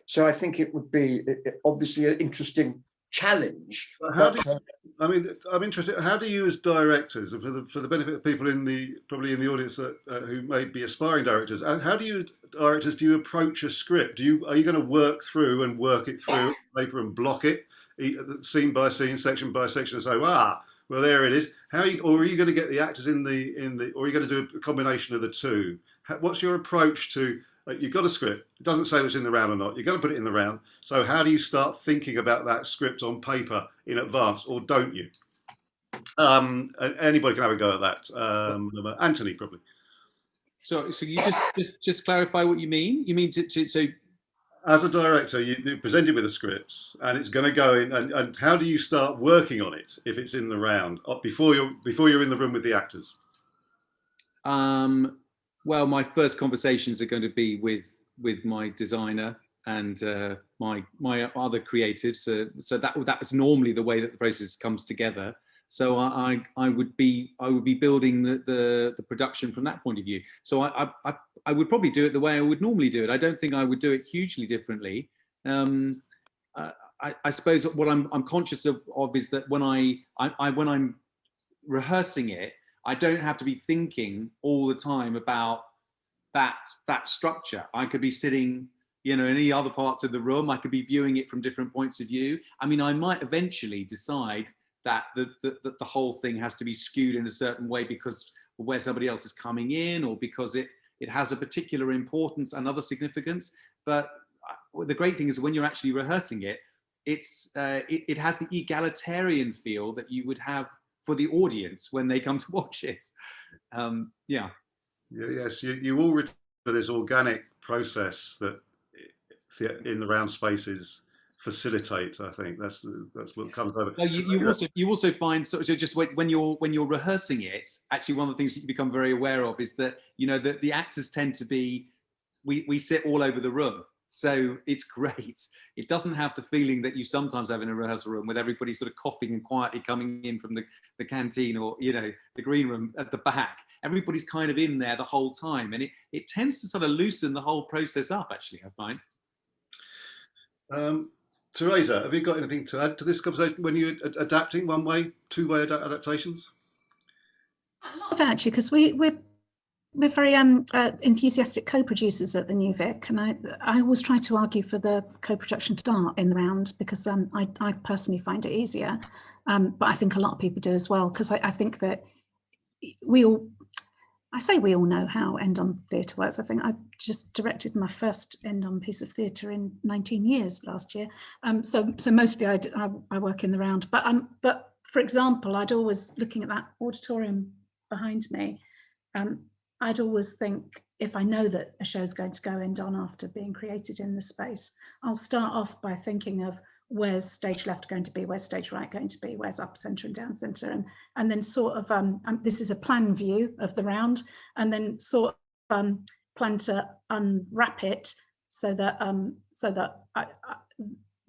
So I think it would be obviously an interesting challenge. I'm interested. How do you, as directors, and for the benefit of people probably in the audience who may be aspiring directors, how do you approach a script? Are you going to work it through on paper and block it scene by scene, section by section, and say, well, there it is? Or are you going to get the actors or are you going to do a combination of the two? What's your approach to? You've got a script. It doesn't say what's in the round or not. You're going to put it in the round. So how do you start thinking about that script on paper in advance, or don't you? Anybody can have a go at that. Anthony, probably. So you just clarify what you mean. You mean so. As a director, you're presented with a script, and it's going to go in. And how do you start working on it if it's in the round before you're in the room with the actors? Well, my first conversations are going to be with my designer and my other creatives. So that's normally the way that the process comes together. So I would be building the production from that point of view. So I would probably do it the way I would normally do it. I don't think I would do it hugely differently. I suppose what I'm conscious of is that when I'm rehearsing it, I don't have to be thinking all the time about that structure. I could be sitting, in any other parts of the room. I could be viewing it from different points of view. I mean, I might eventually decide that the whole thing has to be skewed in a certain way because of where somebody else is coming in, or because it has a particular importance and other significance. But the great thing is when you're actually rehearsing it, it has the egalitarian feel that you would have for the audience when they come to watch it. Yes, you all return to this organic process that in the round spaces facilitate. I think that's what comes over. Well, you also find so just when you're rehearsing it, actually one of the things that you become very aware of is that the actors tend to be we sit all over the room. So it's great. It doesn't have the feeling that you sometimes have in a rehearsal room with everybody sort of coughing and quietly coming in from the canteen or, the green room at the back. Everybody's kind of in there the whole time. And it tends to sort of loosen the whole process up, actually, I find. Theresa, have you got anything to add to this conversation when you're adapting one-way, two-way adaptations? A lot of it, actually, because we're very enthusiastic co-producers at the New Vic, and I always try to argue for the co-production to start in the round because I personally find it easier, but I think a lot of people do as well, because I think that we all know how end-on theatre works. I think I just directed my first end-on piece of theatre in 19 years last year, so mostly I work in the round, but for example, I'd always, looking at that auditorium behind me, I'd always think, if I know that a show's going to go end on after being created in the space, I'll start off by thinking of where's stage left going to be, where's stage right going to be, where's up centre and down centre, and then sort of this is a plan view of the round, and then sort of plan to unwrap it so that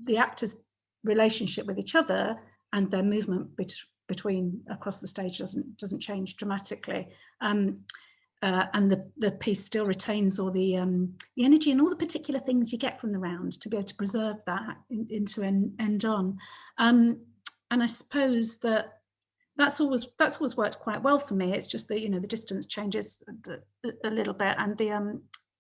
the actors' relationship with each other and their movement between across the stage doesn't change dramatically. And the piece still retains all the energy and all the particular things you get from the round to be able to preserve that into an end on. And I suppose that's always worked quite well for me. It's just that, you know, the distance changes a little bit, and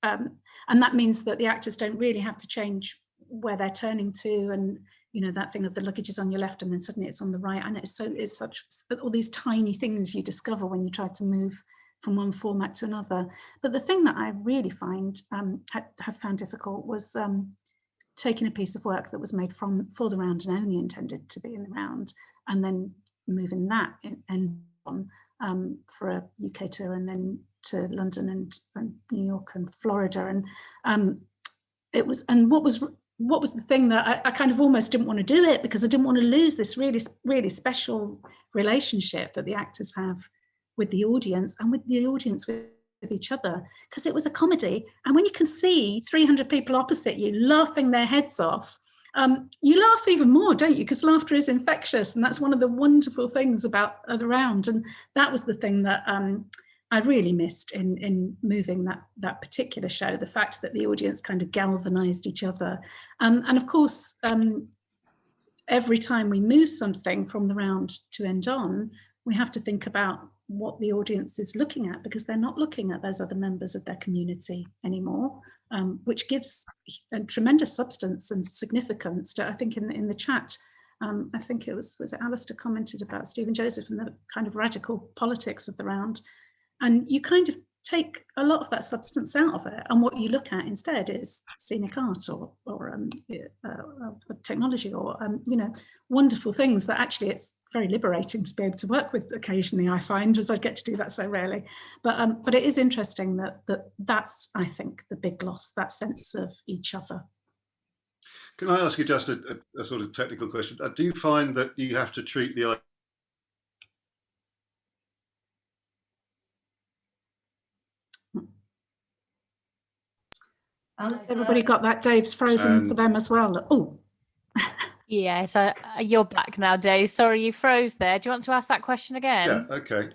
and that means that the actors don't really have to change where they're turning to, and you know, that thing of the luggage is on your left and then suddenly it's on the right, and it's such all these tiny things you discover when you try to move from one format to another. But the thing that I really have found difficult was taking a piece of work that was made for the round and only intended to be in the round, and then moving that on for a UK tour, and then to London and New York and Florida, and it was, and what was the thing that I kind of almost didn't want to do it, because I didn't want to lose this really special relationship that the actors have with the audience, and with the audience with each other, because it was a comedy. And when you can see 300 people opposite you laughing their heads off, you laugh even more, don't you? Because laughter is infectious, and that's one of the wonderful things about the round. And that was the thing that I really missed in moving that particular show, the fact that the audience kind of galvanized each other. And of course, every time we move something from the round to end on, we have to think about what the audience is looking at, because they're not looking at those other members of their community anymore, which gives a tremendous substance and significance to, I think in the chat, I think it was it Alistair commented about Stephen Joseph and the kind of radical politics of the round. And you kind of take a lot of that substance out of it, and what you look at instead is scenic art or technology, or you know, wonderful things that actually it's very liberating to be able to work with occasionally, I find, as I get to do that so rarely. But it is interesting that's, I think, the big loss, that sense of each other. Can I ask you just a sort of technical question? Do you find that you have to treat the Everybody got that? Dave's frozen for them as well. Oh. Yeah, so you're back now, Dave. Sorry, you froze there. Do you want to ask that question again? Yeah, okay.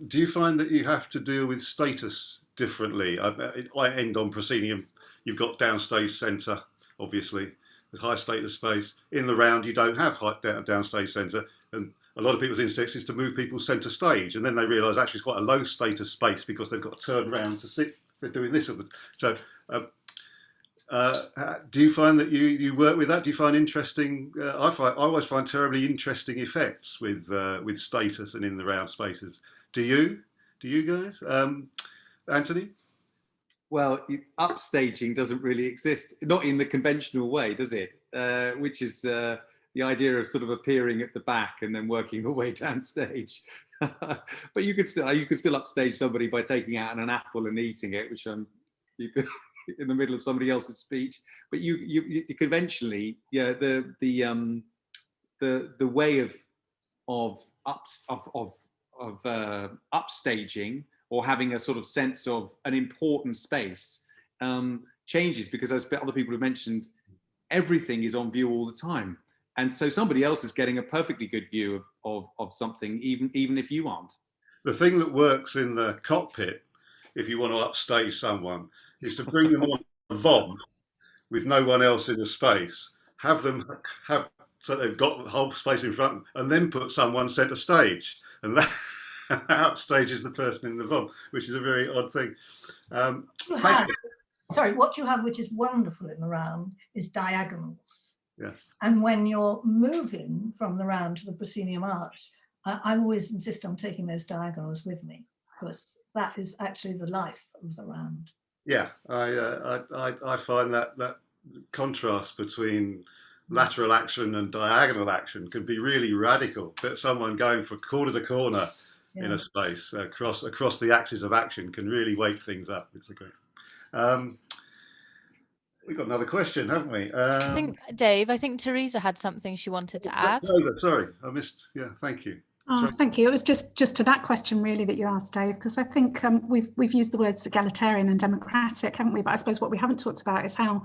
Do you find that you have to deal with status differently? I end on proscenium. You've got downstage centre, obviously. There's high status space. In the round, you don't have high downstage centre. And a lot of people's instinct is to move people centre stage. And then they realise actually it's quite a low status space because they've got to turn around to sit. They're doing this. So do you find that you work with that? Do you find interesting? I always find terribly interesting effects with status and in the round spaces. Do you guys, Anthony? Well, upstaging doesn't really exist, not in the conventional way, does it? Which is the idea of sort of appearing at the back and then working your way down stage. But you could still upstage somebody by taking out an apple and eating it, which you could in the middle of somebody else's speech. But you conventionally, yeah, the way of upstaging, or having a sort of sense of an important space, changes, because as other people have mentioned, everything is on view all the time. And so somebody else is getting a perfectly good view of something, even if you aren't. The thing that works in the cockpit, if you want to upstage someone, is to bring them on a VOM with no one else in the space, so they've got the whole space in front, and then put someone centre stage. And that upstages the person in the VOM, which is a very odd thing. What you have, which is wonderful in the round, is diagonals. Yeah. And when you're moving from the round to the proscenium arch, I always insist on taking those diagonals with me, because that is actually the life of the round. Yeah, I find that contrast between lateral action and diagonal action can be really radical. But someone going from corner to corner in a space across the axis of action can really wake things up. It's a great. We've got another question, haven't we? I think, Dave, Theresa had something she wanted to add. Sorry, I missed. Yeah, thank you. Oh, thank you. It was just to that question really that you asked, Dave, because I think we've used the words egalitarian and democratic, haven't we? But I suppose what we haven't talked about is how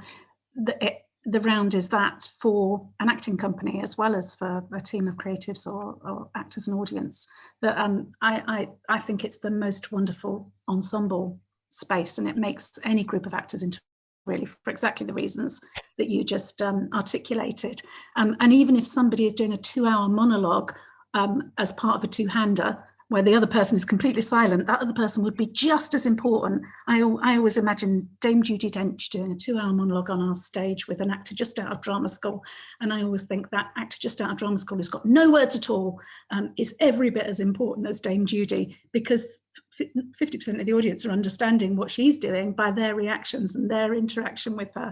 the round is that for an acting company as well as for a team of creatives or actors and audience, that I think it's the most wonderful ensemble space, and it makes any group of actors into really, for exactly the reasons that you just articulated. And even if somebody is doing a 2-hour monologue as part of a two-hander, where the other person is completely silent, that other person would be just as important. I always imagine Dame Judi Dench doing a 2-hour monologue on our stage with an actor just out of drama school. And I always think that actor just out of drama school who's got no words at all is every bit as important as Dame Judi, because 50% of the audience are understanding what she's doing by their reactions and their interaction with her.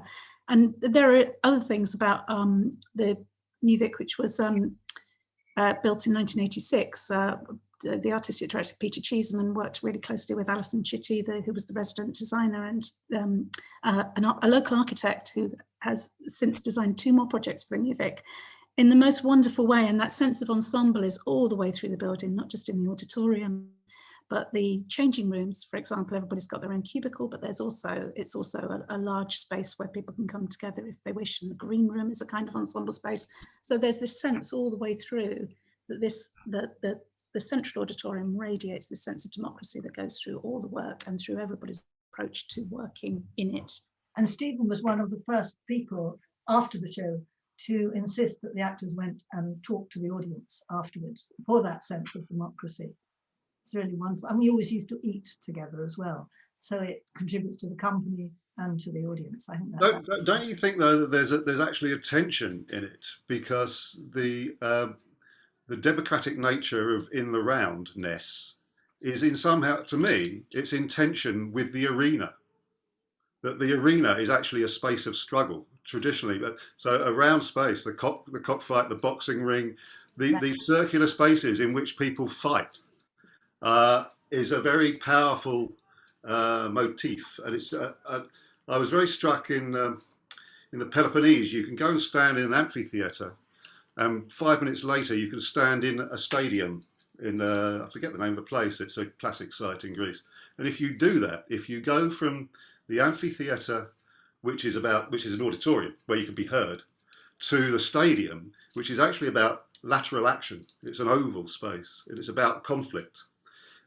And there are other things about the New Vic, which was built in 1986. The artistic director, Peter Cheeseman, worked really closely with Alison Chitty, who was the resident designer, and a local architect who has since designed 2 more projects for New Vic in the most wonderful way. And that sense of ensemble is all the way through the building, not just in the auditorium, but the changing rooms, for example. Everybody's got their own cubicle, but it's also a large space where people can come together if they wish. And the green room is a kind of ensemble space. So there's this sense all the way through that the central auditorium radiates this sense of democracy that goes through all the work and through everybody's approach to working in it. And Stephen was one of the first people after the show to insist that the actors went and talked to the audience afterwards for that sense of democracy. It's really wonderful. And we always used to eat together as well. So it contributes to the company and to the audience. I think that's don't you think, though, that there's actually a tension in it, because the democratic nature of in the roundness is in somehow, to me, it's in tension with the arena. That the arena is actually a space of struggle traditionally. So a round space, the cockfight, the boxing ring, the circular spaces in which people fight is a very powerful motif. And it's I was very struck in the Peloponnese. You can go and stand in an amphitheatre, and 5 minutes later, you can stand in a stadium in, I forget the name of the place, it's a classic site in Greece. And if you do that, if you go from the amphitheatre, which is an auditorium where you can be heard, to the stadium, which is actually about lateral action, it's an oval space, it is about conflict.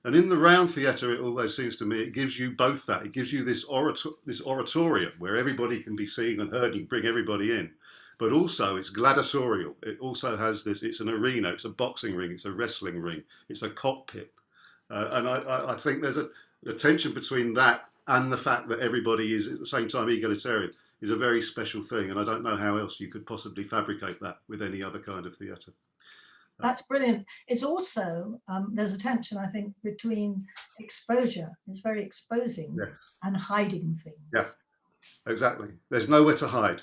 And in the round theatre, it always seems to me, it gives you both that. It gives you this oratorium where everybody can be seen and heard, and you bring everybody in. But also it's gladiatorial. It also has this, it's an arena, it's a boxing ring, it's a wrestling ring, it's a cockpit. And I think there's a tension between that and the fact that everybody is at the same time egalitarian is a very special thing. And I don't know how else you could possibly fabricate that with any other kind of theatre. That's brilliant. It's also, there's a tension, I think, between exposure, it's very exposing, and hiding things. Yeah, exactly. There's nowhere to hide.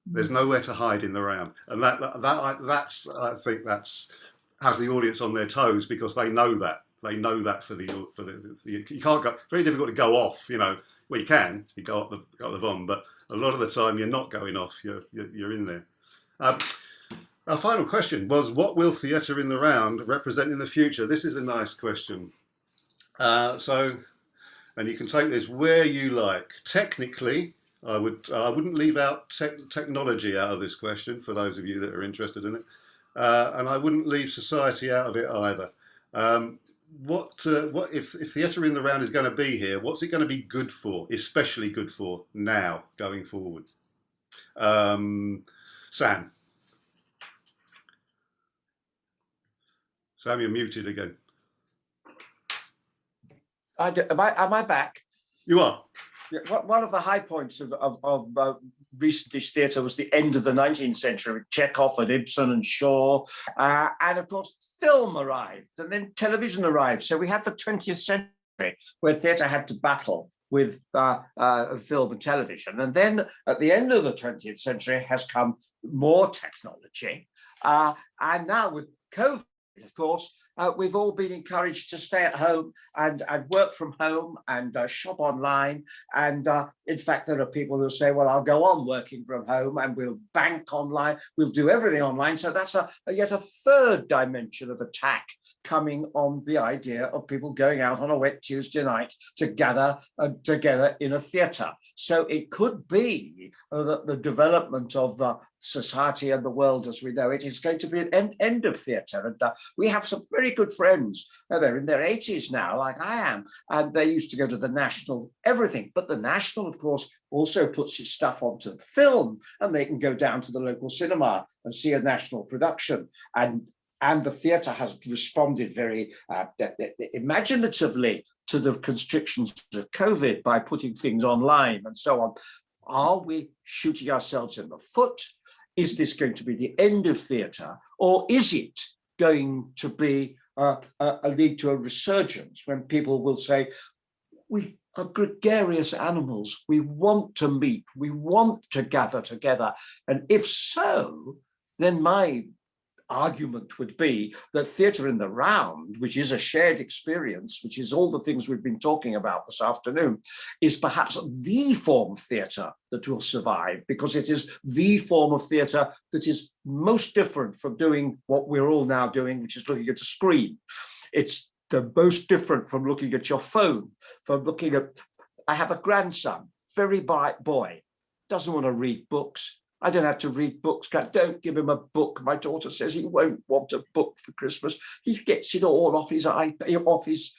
There's nowhere to hide in the round, and that's I think that's has the audience on their toes, because they know that for the you can't go, very difficult to go off, you know. Well, you can, you go up the vom, but a lot of the time you're not going off. You're in there. Our final question was, what will theatre in the round represent in the future? This is a nice question. And you can take this where you like. Technically, I wouldn't leave out technology out of this question for those of you that are interested in it, and I wouldn't leave society out of it either. What if theatre in the round is going to be here? What's it going to be good for? Especially good for now, going forward. Sam, you're muted again. Am I back? You are. Yeah, one of the high points of recent-ish theatre was the end of the 19th century, with Chekhov and Ibsen and Shaw, and of course film arrived, and then television arrived. So we have the 20th century where theatre had to battle with film and television, and then at the end of the 20th century has come more technology, and now with COVID, of course, we've all been encouraged to stay at home and work from home and shop online. And in fact, there are people who say, well, I'll go on working from home and we'll bank online, we'll do everything online. So that's yet a third dimension of attack coming on the idea of people going out on a wet Tuesday night to gather together in a theatre. So it could be that the development of society and the world as we know it is going to be an end of theatre. And we have some very good friends. They're in their 80s now, like I am, and they used to go to the National everything. But the National, of course, also puts its stuff onto film, and they can go down to the local cinema and see a national production. And the theatre has responded very imaginatively to the constrictions of COVID by putting things online and so on. Are we shooting ourselves in the foot? Is this going to be the end of theatre, or is it going to be lead to a resurgence when people will say, we are gregarious animals, we want to meet, we want to gather together? And if so, then my argument would be that theatre in the round, which is a shared experience, which is all the things we've been talking about this afternoon, is perhaps the form of theatre that will survive, because it is the form of theatre that is most different from doing what we're all now doing, which is looking at a screen. It's the most different from looking at your phone, from looking at, I have a grandson, very bright boy, doesn't want to read books. I don't have to read books. Don't give him a book. My daughter says he won't want a book for Christmas. He gets it all off his iPad, off his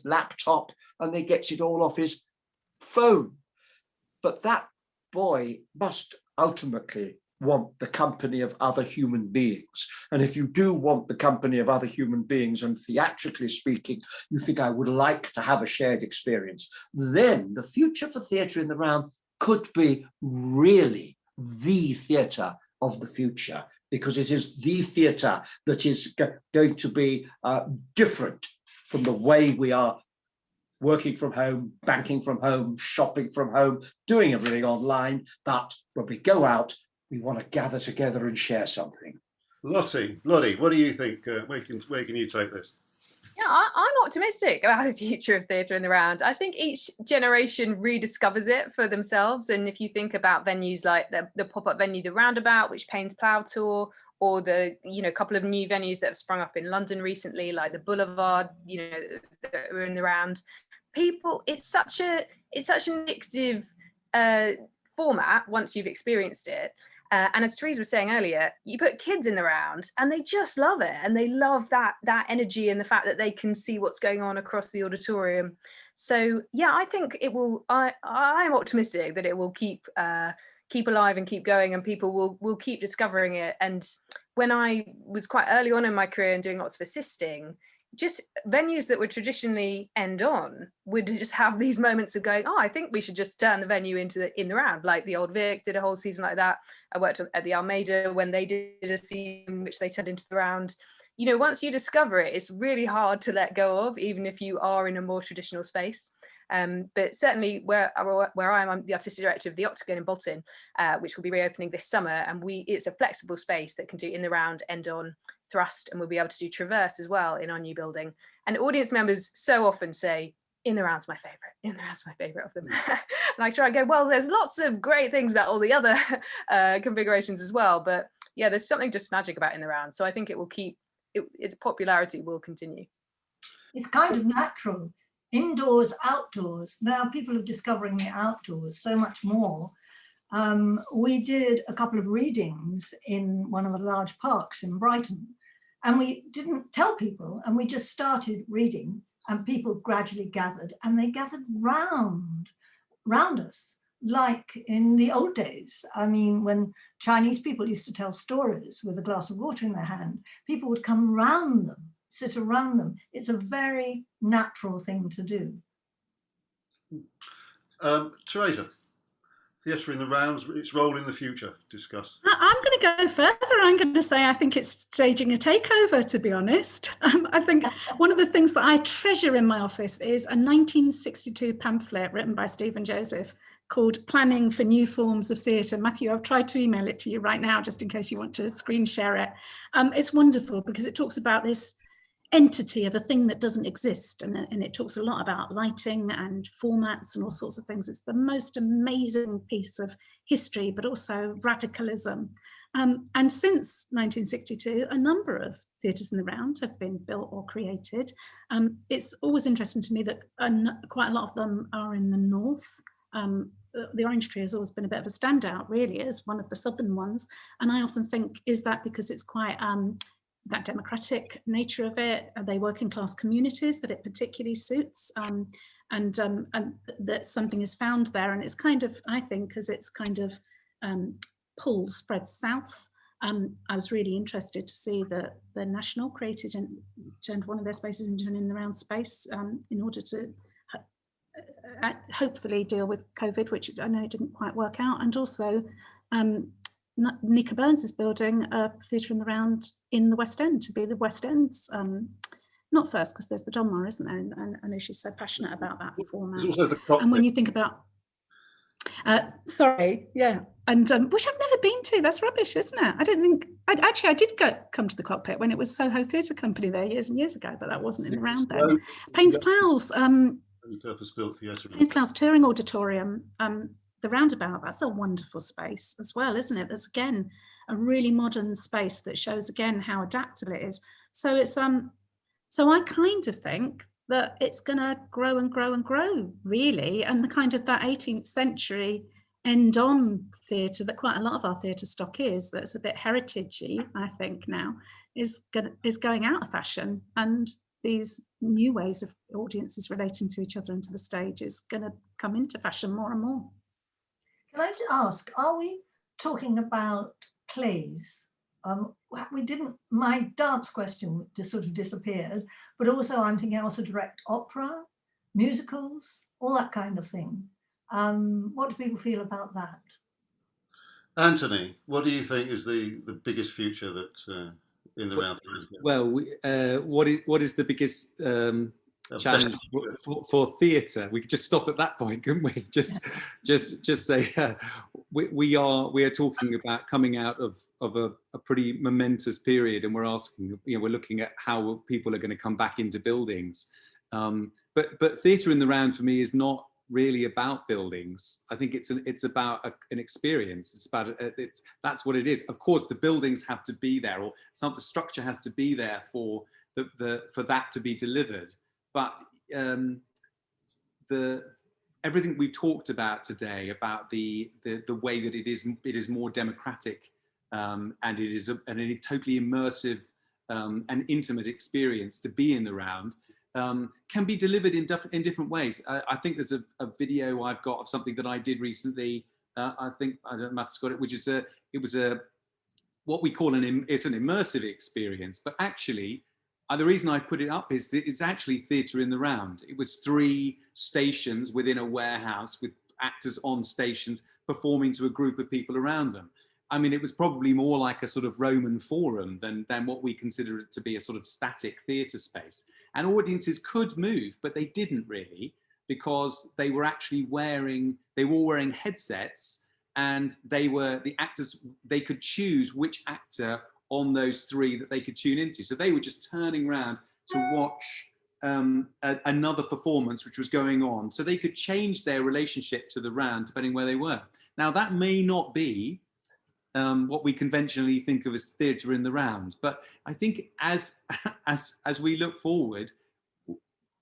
laptop, and he gets it all off his phone. But that boy must ultimately want the company of other human beings. And if you do want the company of other human beings, and theatrically speaking, you think I would like to have a shared experience, then the future for theatre in the round could be really the theatre of the future, because it is the theatre that is going to be different from the way we are working from home, banking from home, shopping from home, doing everything online. But when we go out, we want to gather together and share something. Lotte, what do you think? Where can you take this? Yeah, I'm optimistic about the future of theatre in the round. I think each generation rediscovers it for themselves. And if you think about venues like the pop-up venue, the Roundabout, which Payne's Plough Tour, or the couple of new venues that have sprung up in London recently, like the Boulevard, that are in the round. People, it's such an addictive format once you've experienced it. And as Theresa was saying earlier, you put kids in the round and they just love it. And they love that energy and the fact that they can see what's going on across the auditorium. So, yeah, I think it will, I'm optimistic that it will keep alive and keep going, and people will keep discovering it. And when I was quite early on in my career and doing lots of assisting, just venues that would traditionally end on would just have these moments of going, oh, I think we should just turn the venue in the round. Like the Old Vic did a whole season like that. I worked at the Almeida when they did a season which they turned into the round. Once you discover it, it's really hard to let go of, even if you are in a more traditional space. But certainly where I am, I'm the artistic director of the Octagon in Bolton, which will be reopening this summer. And it's a flexible space that can do in the round, end on, thrust, and we'll be able to do traverse as well in our new building. And audience members so often say, in the round's my favorite of them. And I try and go, well, there's lots of great things about all the other configurations as well, but yeah, there's something just magic about in the round. So I think it will keep its popularity will continue. It's kind of natural, indoors, outdoors. Now people are discovering the outdoors so much more. We did a couple of readings in one of the large parks in Brighton, and we didn't tell people, and we just started reading, and people gradually gathered, and they gathered round us, like in the old days. I mean, when Chinese people used to tell stories with a glass of water in their hand, people would come round them, sit around them. It's a very natural thing to do. Theresa, theatre in the rounds, its role in the future, discuss. I'm going to go further. I'm going to say I think it's staging a takeover, to be honest. I think one of the things that I treasure in my office is a 1962 pamphlet written by Stephen Joseph called Planning for New Forms of Theatre. Matthew, I've tried to email it to you right now, just in case you want to screen share it. It's wonderful because it talks about this entity of a thing that doesn't exist, and it talks a lot about lighting and formats and all sorts of things. It's the most amazing piece of history, but also radicalism. And since 1962, a number of theatres in the round have been built or created. It's always interesting to me that quite a lot of them are in the north. The Orange Tree has always been a bit of a standout, really, as one of the southern ones. And I often think, is that because it's quite that democratic nature of it? Are they working class communities that it particularly suits? And that something is found there. And it's kind of, I think, as it's kind of pull spreads south. I was really interested to see that the National created and turned one of their spaces into an in the round space in order to hopefully deal with COVID, which I know didn't quite work out. And also Nika Burns is building a theatre in the round in the West End to be the West End's, not first, because there's the Donmar, isn't there? And I know she's so passionate about that format. And when you think about, sorry, yeah, and which I've never been to. That's rubbish, isn't it? I don't think, I did come to the Cockpit when it was Soho Theatre Company there years and years ago, but that wasn't in the round then. Paynes Plough's, purpose-built theatre. Paynes Plough's touring auditorium, the roundabout, that's a wonderful space as well, isn't it? That's again a really modern space that shows again how adaptable it is. So it's so I kind of think that it's going to grow and grow and grow, really, and the kind of that 18th century end-on theatre that quite a lot of our theatre stock is, that's a bit heritagey, I think now, is going out of fashion, and these new ways of audiences relating to each other and to the stage is going to come into fashion more and more. Can I ask, are we talking about plays? We didn't, my dance question just sort of disappeared, but also I'm thinking also direct opera, musicals, all that kind of thing. What do people feel about that? Anthony, what do you think is the biggest future that in the round? Well, what is the biggest challenge for theatre? We could just stop at that point, couldn't we? Just say we are talking about coming out of a pretty momentous period, and we're asking, we're looking at how people are going to come back into buildings. But theatre in the round for me is not really about buildings. I think it's about an experience. It's about that's what it is. Of course, the buildings have to be there, or the structure has to be there for that to be delivered. But everything we've talked about today about the way that it is more democratic, and it is a totally immersive and intimate experience to be in the round, can be delivered in different ways. I think there's a video I've got of something that I did recently. I don't know, Matt's got it, which is what we call it's an immersive experience, but actually. The reason I put it up is that it's actually theatre in the round. It was 3 stations within a warehouse with actors on stations performing to a group of people around them. I mean, it was probably more like a sort of Roman forum than what we consider it to be a sort of static theatre space. And audiences could move, but they didn't really, because they were actually wearing headsets, and the actors, they could choose which actor on those 3 that they could tune into. So they were just turning around to watch another performance which was going on. So they could change their relationship to the round depending where they were. Now that may not be what we conventionally think of as theatre in the round, but I think as we look forward,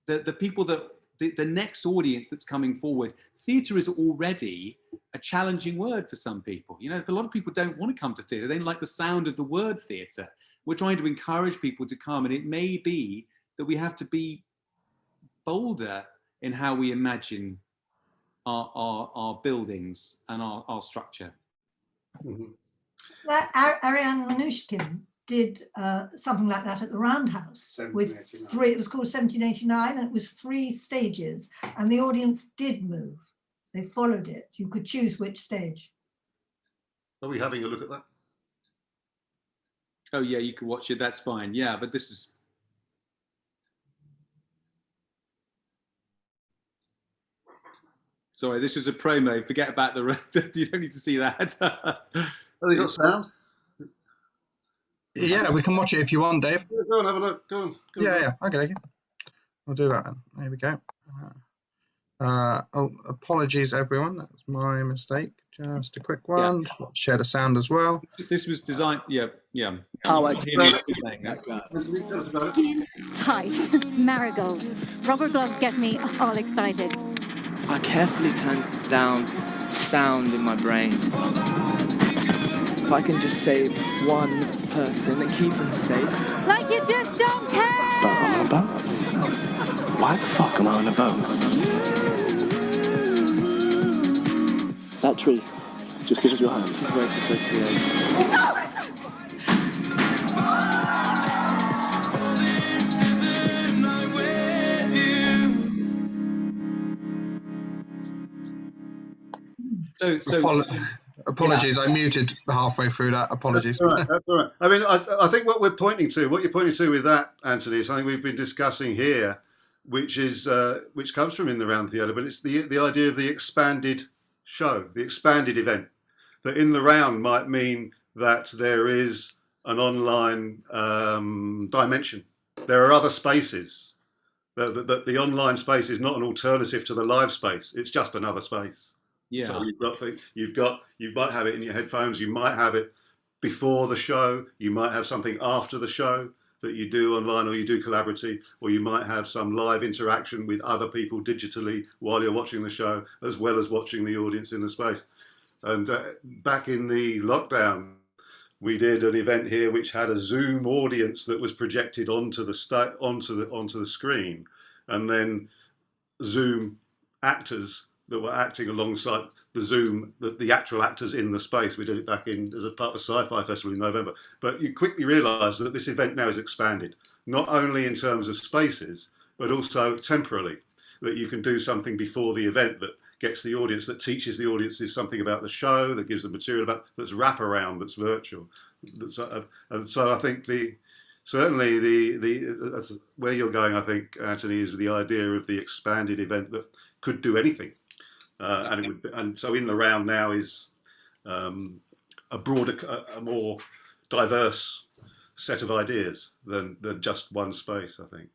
the people that the next audience that's coming forward, theatre is already a challenging word for some people. A lot of people don't want to come to theatre. They don't like the sound of the word theatre. We're trying to encourage people to come, and it may be that we have to be bolder in how we imagine our buildings and our structure. Mm-hmm. Ariane Manouchkin did something like that at the Roundhouse with 3, it was called 1789, and it was 3 stages, and the audience did move. They followed it. You could choose which stage. Are we having a look at that? Oh yeah, you can watch it, that's fine. Yeah, but this is... Sorry, this was a promo. Forget about the... You don't need to see that. Oh, they got sound? Yeah, we can watch it if you want, Dave. Yeah, go on, have a look. Go on. Go on. Yeah. Okay. I'll do that. There we go. Oh, apologies, everyone. That was my mistake. Just a quick one. Yeah. Share the sound as well. This was designed. Yeah. Oh, I Skin tight marigolds. Rubber gloves get me all excited. I carefully turn down the sound in my brain. If I can just save one person and keep them safe. Like you just don't care. But on a boat? Why the fuck am I on a boat? That tree. Just give us your hand. Just way too close to the edge. Apologies, I muted halfway through that. Apologies. That's all right. That's all right. I mean, I think what you're pointing to with that, Anthony, is something we've been discussing here, which comes from In the Round Theatre, but it's the idea of the expanded show, the expanded event. That In the Round might mean that there is an online dimension. There are other spaces. That the online space is not an alternative to the live space. It's just another space. Yeah. So you might have it in your headphones. You might have it before the show. You might have something after the show that you do online, or you do collaborative, or you might have some live interaction with other people digitally while you're watching the show, as well as watching the audience in the space. And back in the lockdown, we did an event here which had a Zoom audience that was projected onto the screen, and then Zoom actors that were acting alongside the actual actors in the space. We did it back as a part of a sci-fi festival in November. But you quickly realise that this event now is expanded, not only in terms of spaces, but also temporally, that you can do something before the event that gets the audience, that teaches the audiences something about the show, that gives the material that's wraparound, that's virtual. And so I think certainly where you're going, I think, Anthony, is the idea of the expanded event that could do anything. And so In the Round now is a broader, a more diverse set of ideas than just one space, I think.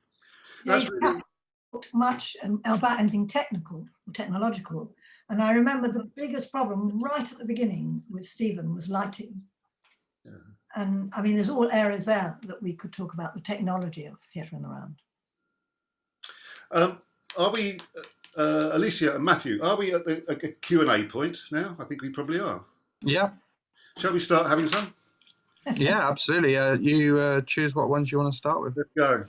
Yeah, you haven't talked much about anything technical or technological. And I remember the biggest problem right at the beginning with Stephen was lighting. Yeah. And I mean, there's all areas there that we could talk about the technology of theatre in the round. Are we... Alicia and Matthew, are we at a Q&A point now? I think we probably are. Yeah. Shall we start having some? Yeah, absolutely. You choose what ones you want to start with. Let's go.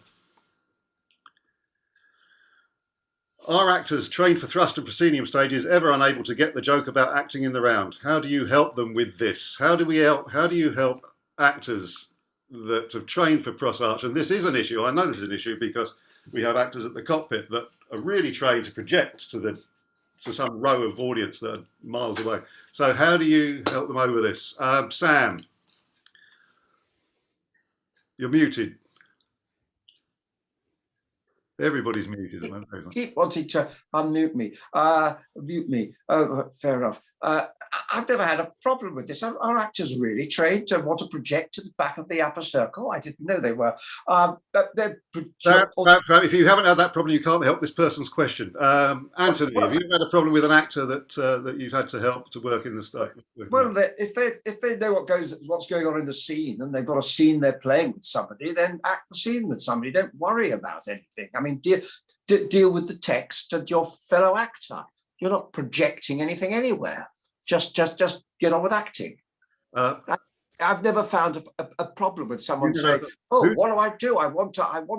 Are actors trained for thrust and proscenium stages ever unable to get the joke about acting in the round? How do you help them with this? How do you help actors that have trained for pros arch? And this is an issue. I know this is an issue because we have actors at the Cockpit that are really trained to project to some row of audience that are miles away. So how do you help them over this? Sam, you're muted. Everybody's muted at the moment. Keep wanting to unmute me. Mute me. Oh, fair enough. I've never had a problem with this. Are actors really trained to want to project to the back of the upper circle? I didn't know they were. If you haven't had that problem, you can't help this person's question. Anthony, have you ever had a problem with an actor that you've had to help to work in the state? Well, if they know what's going on in the scene, and they've got a scene they're playing with somebody, then act the scene with somebody. Don't worry about anything. I mean, deal with the text and your fellow actor. You're not projecting anything anywhere. Just get on with acting. I've never found a problem with someone saying, "Oh, what do? I want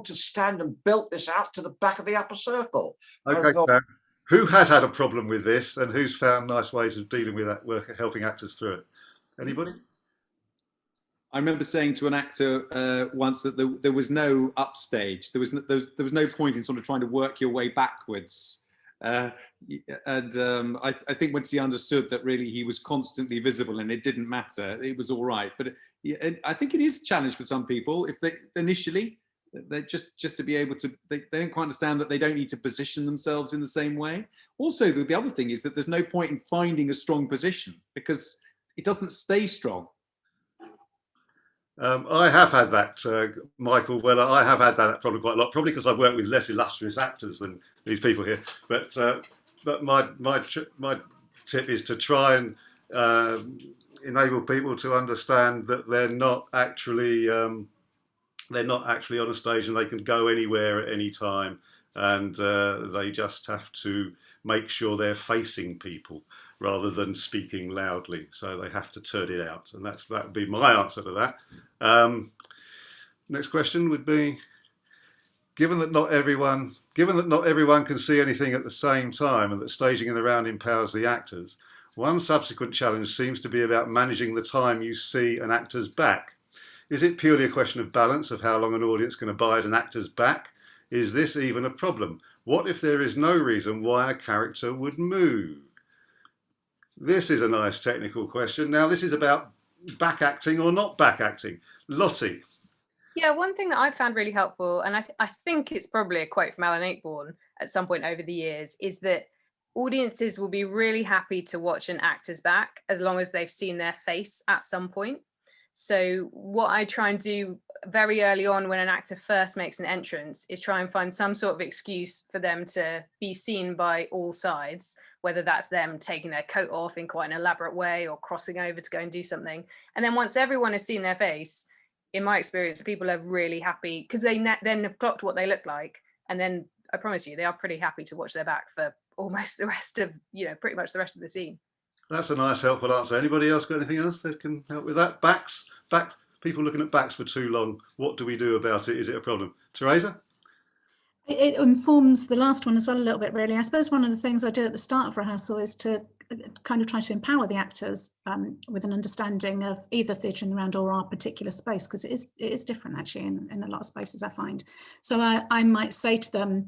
to stand and belt this out to the back of the upper circle." Okay, who has had a problem with this, and who's found nice ways of dealing with that, helping actors through it? Anybody? I remember saying to an actor once that there was no upstage. There was no point in sort of trying to work your way backwards. I think once he understood that really he was constantly visible and it didn't matter, it was all right. But I think it is a challenge for some people if they initially they just to be able to they don't quite understand that they don't need to position themselves in the same way. Also, the other thing is that there's no point in finding a strong position because it doesn't stay strong. I have had that, Michael. Well, I have had that problem quite a lot, probably because I've worked with less illustrious actors than these people here. But my tip is to try and enable people to understand that they're not actually on a stage and they can go anywhere at any time, and they just have to make sure they're facing people rather than speaking loudly. So they have to turn it out, and that would be my answer to that. Next question would be: given that not everyone can see anything at the same time, and that staging in the round empowers the actors, one subsequent challenge seems to be about managing the time you see an actor's back. Is it purely a question of balance, of how long an audience can abide an actor's back? Is this even a problem? What if there is no reason why a character would move? This is a nice technical question. Now, this is about back acting or not back acting. Lotte. Yeah, one thing that I found really helpful, and I think it's probably a quote from Alan Ayckbourn at some point over the years, is that audiences will be really happy to watch an actor's back as long as they've seen their face at some point. So what I try and do very early on when an actor first makes an entrance is try and find some sort of excuse for them to be seen by all sides, whether that's them taking their coat off in quite an elaborate way or crossing over to go and do something. And then once everyone has seen their face, in my experience, people are really happy because they then have clocked what they look like. And then I promise you, they are pretty happy to watch their back for almost the rest of, pretty much the rest of the scene. That's a nice, helpful answer. Anybody else got anything else that can help with that? Backs, people looking at backs for too long. What do we do about it? Is it a problem? Theresa? It informs the last one as well a little bit, really. I suppose one of the things I do at the start of rehearsal is to kind of try to empower the actors with an understanding of either theatre in the round or our particular space, because it is different actually in a lot of spaces, I find. So I might say to them,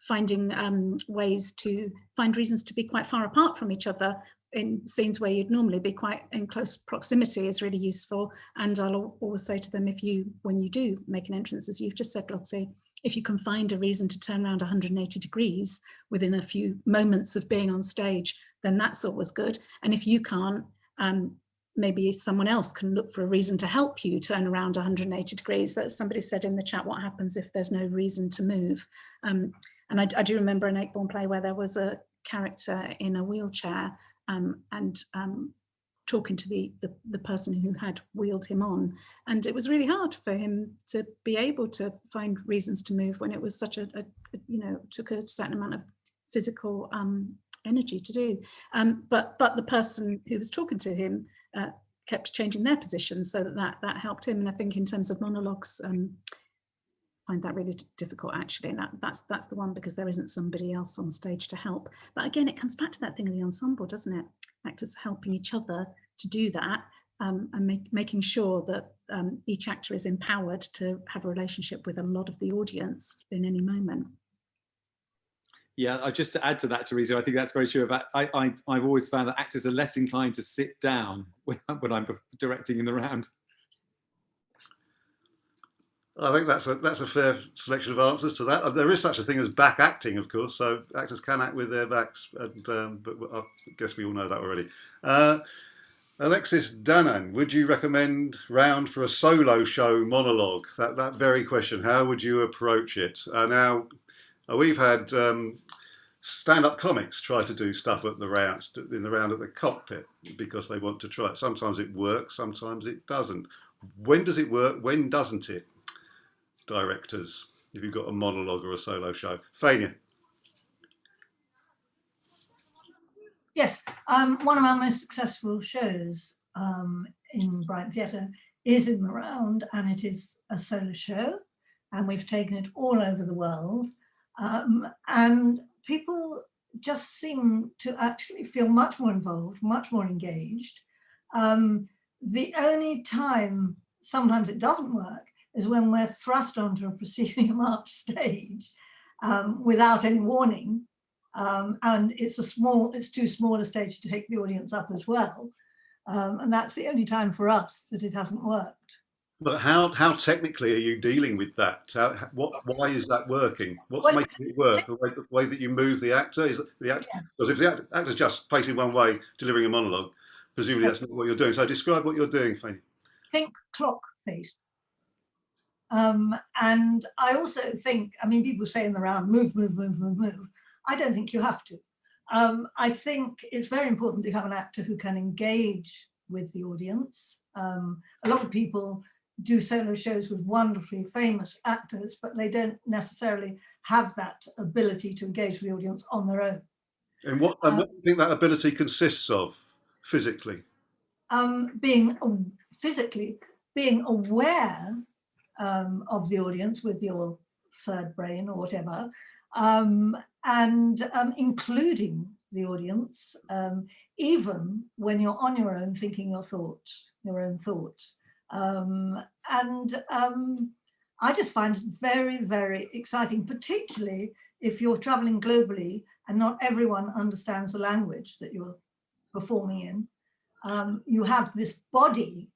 finding ways to find reasons to be quite far apart from each other in scenes where you'd normally be quite in close proximity is really useful. And I'll always say to them, when you do make an entrance, as you've just said, Lotte, if you can find a reason to turn around 180 degrees within a few moments of being on stage, then that's always good. And if you can't, maybe someone else can look for a reason to help you turn around 180 degrees. That somebody said in the chat, what happens if there's no reason to move? And I do remember an Ayckbourn play where there was a character in a wheelchair and talking to the person who had wheeled him on. And it was really hard for him to be able to find reasons to move when it was such took a certain amount of physical energy to do. But the person who was talking to him kept changing their positions so that helped him. And I think in terms of monologues, find that really difficult actually, and that's the one, because there isn't somebody else on stage to help. But again, it comes back to that thing of the ensemble, doesn't it? Actors helping each other to do that, and making sure that each actor is empowered to have a relationship with a lot of the audience in any moment. Yeah, just to add to that, Theresa, I think that's very true. About I've always found that actors are less inclined to sit down when I'm directing in the round. I think that's a fair selection of answers to that. There is such a thing as back acting, of course, so actors can act with their backs, but I guess we all know that already. Alexis Danan, would you recommend round for a solo show monologue? That very question, how would you approach it? Now, we've had stand-up comics try to do stuff in the round at the Cockpit because they want to try it. Sometimes it works, sometimes it doesn't. When does it work? When doesn't it? Directors, if you've got a monologue or a solo show. Faynia. Yes, one of our most successful shows in Brighton Theatre is in the round, and it is a solo show, and we've taken it all over the world, and people just seem to actually feel much more involved, much more engaged. The only time sometimes it doesn't work is when we're thrust onto a proscenium arch stage without any warning, and it's too small a stage to take the audience up as well, and that's the only time for us that it hasn't worked. But how technically are you dealing with that? Why is that working? What's making it work? The way that you move the actor? Is the actor, because if the actor's just facing one way, delivering a monologue, presumably that's not what you're doing. So describe what you're doing, Faynia. think clock face. And I also think, I mean, people say in the round, move, move, move, move, move. I don't think you have to. I think it's very important that you have an actor who can engage with the audience. A lot of people do solo shows with wonderfully famous actors, but they don't necessarily have that ability to engage with the audience on their own. And what do you think that ability consists of physically? Physically being aware of the audience with your third brain or whatever, and including the audience, even when you're on your own thinking your own thoughts. I just find it very, very exciting, particularly if you're traveling globally and not everyone understands the language that you're performing in. You have this body,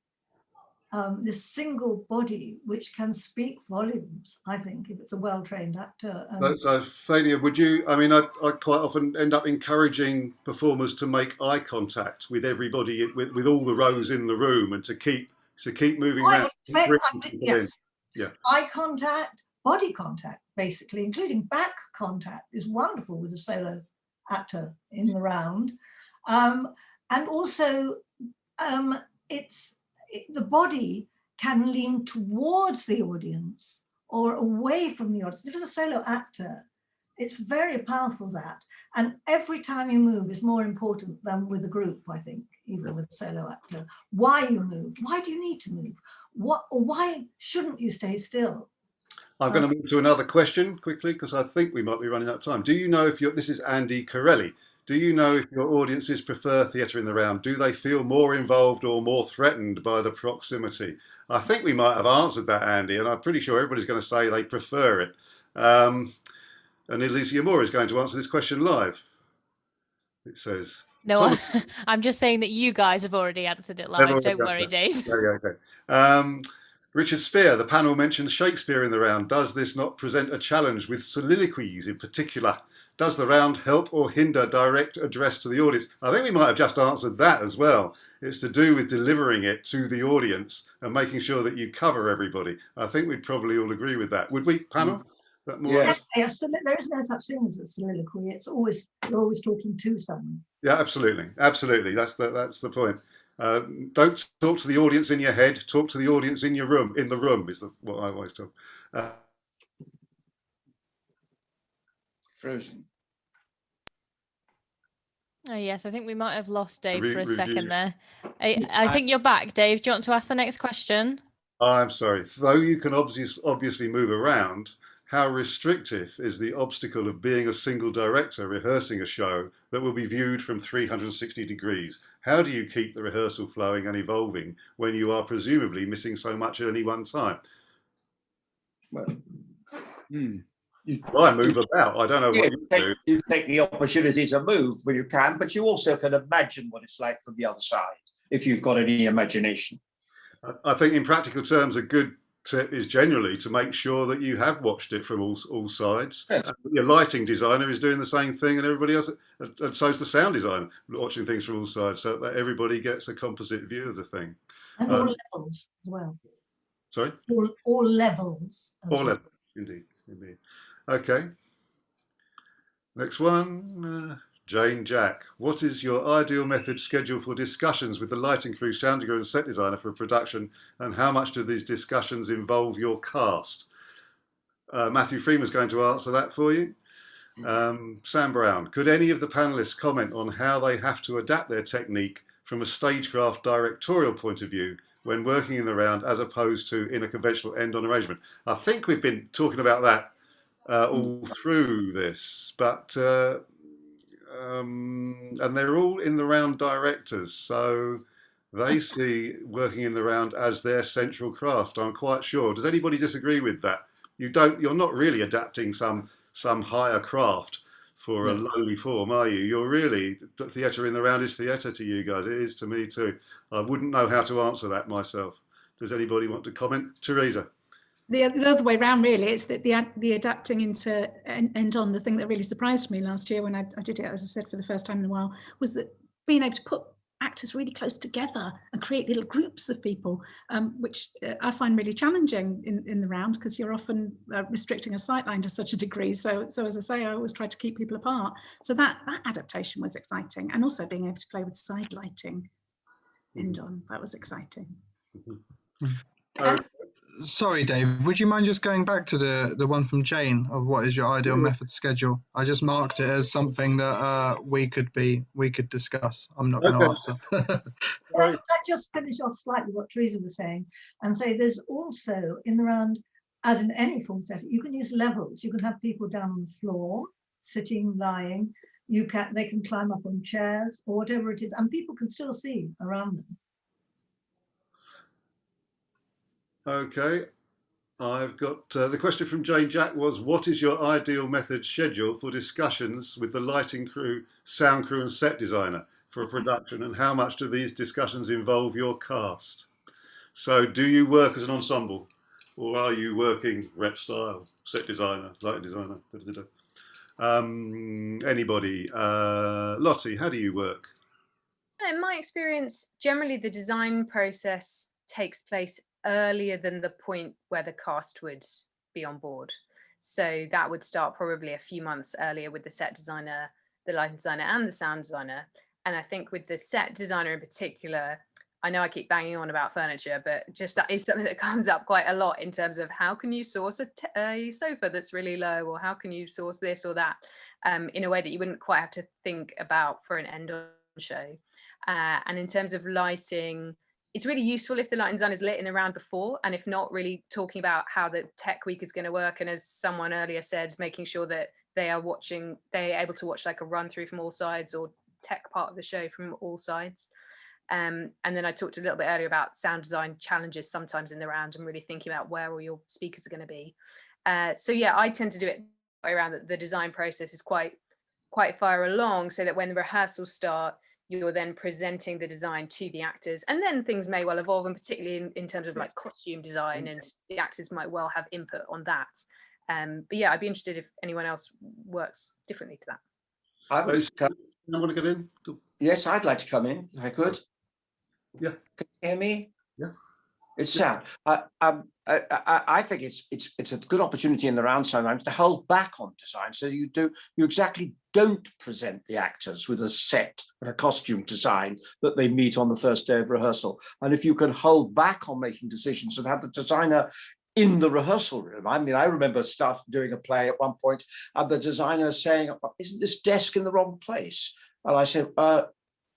this single body, which can speak volumes, I think, if it's a well-trained actor. So Faynia, would you, I mean, I quite often end up encouraging performers to make eye contact with everybody, with all the rows in the room, and to keep moving around. Yes. Yeah. Eye contact, body contact, basically, including back contact, is wonderful with a solo actor in the round. And also, the body can lean towards the audience or away from the audience. If it's a solo actor, it's very powerful, that. And every time you move is more important than with a group, I think, even with a solo actor. Why you move? Why do you need to move? Why shouldn't you stay still? I'm going to move to another question quickly, because I think we might be running out of time. Do you know if this is Andy Corelli. Do you know if your audiences prefer theatre in the round? Do they feel more involved or more threatened by the proximity? I think we might have answered that, Andy, and I'm pretty sure everybody's going to say they prefer it. And Elise Yamura is going to answer this question live. It says. No, I'm just saying that you guys have already answered it live. Don't worry, Dave. Okay. Richard Spear, the panel mentions Shakespeare in the round. Does this not present a challenge with soliloquies in particular? Does the round help or hinder direct address to the audience? I think we might have just answered that as well. It's to do with delivering it to the audience and making sure that you cover everybody. I think we'd probably all agree with that. Would we, panel? Yes, there is no such thing as a soliloquy. It's always, you're always talking to someone. Yeah, absolutely. That's the point. Don't talk to the audience in your head. Talk to the audience in your room. In the room is what I always tell. Frozen. Oh yes, I think we might have lost Dave for a second there. I think you're back, Dave. Do you want to ask the next question? I'm sorry. Though you can obviously move around, how restrictive is the obstacle of being a single director rehearsing a show that will be viewed from 360 degrees? How do you keep the rehearsal flowing and evolving when you are presumably missing so much at any one time? Well, I move about. I don't know what you do. You take the opportunity to move when you can, but you also can imagine what it's like from the other side, if you've got any imagination. I think in practical terms, a good tip is generally to make sure that you have watched it from all sides. Yes. Your lighting designer is doing the same thing, and everybody else, and so is the sound designer, watching things from all sides, so that everybody gets a composite view of the thing. And all levels as well. Sorry? All levels. All levels, indeed. Okay. Next one. Jane Jack, what is your ideal method schedule for discussions with the lighting crew, sound crew and set designer for a production, and how much do these discussions involve your cast? Matthew Freeman's going to answer that for you. Sam Brown, could any of the panellists comment on how they have to adapt their technique from a stagecraft directorial point of view when working in the round as opposed to in a conventional end-on arrangement? I think we've been talking about that all through this, but and they're all in the round directors, so they see working in the round as their central craft, I'm quite sure. Does anybody disagree with that? You're not really adapting some higher craft for a lowly form, are you? You're really, theatre in the round is theatre to you guys. It is to me too. I wouldn't know how to answer that myself. Does anybody want to comment? Theresa? The other way around, really. It's that the adapting into end on, the thing that really surprised me last year when I did it, as I said, for the first time in a while, was that being able to put actors really close together and create little groups of people, which I find really challenging in the round, because you're often restricting a sightline to such a degree. So as I say, I always try to keep people apart. So that adaptation was exciting, and also being able to play with side lighting end on, that was exciting. Sorry, Dave, would you mind just going back to the one from Jane of what is your ideal method schedule? I just marked it as something that we could discuss. I'm not going to answer. Well, I'll just finish off slightly what Theresa was saying and say there's also in the round, as in any form setting, you can use levels. You can have people down on the floor, sitting, lying. They can climb up on chairs or whatever it is, and people can still see around them. Okay, I've got the question from Jane Jack was, what is your ideal method schedule for discussions with the lighting crew, sound crew and set designer for a production, and how much do these discussions involve your cast? So do you work as an ensemble, or are you working rep style, set designer, lighting designer? Anybody? Lotte, how do you work? In my experience, generally the design process takes place earlier than the point where the cast would be on board. So that would start probably a few months earlier with the set designer, the lighting designer and the sound designer. And I think with the set designer in particular, I know I keep banging on about furniture, but just that is something that comes up quite a lot in terms of how can you source a sofa that's really low, or how can you source this or that in a way that you wouldn't quite have to think about for an end-on show. And in terms of lighting, it's really useful if the lighting design is lit in the round before, and if not, really talking about how the tech week is going to work. And as someone earlier said, making sure that they're able to watch like a run through from all sides, or tech part of the show from all sides. And then I talked a little bit earlier about sound design challenges sometimes in the round, and really thinking about where all your speakers are going to be. So yeah, I tend to do it around that the design process is quite far along, so that when the rehearsals start, you're then presenting the design to the actors, and then things may well evolve, and particularly in terms of like costume design, and the actors might well have input on that. But yeah, I'd be interested if anyone else works differently to that. I want to get in. Cool. Yes, I'd like to come in if I could. Yeah. Can you hear me? Yeah. It's sound. I think it's a good opportunity in the round sometimes to hold back on design, so you exactly don't present the actors with a set and a costume design that they meet on the first day of rehearsal. And if you can hold back on making decisions and have the designer in the rehearsal room. I mean, I remember starting doing a play at one point, and the designer saying, "Isn't this desk in the wrong place?" And I said,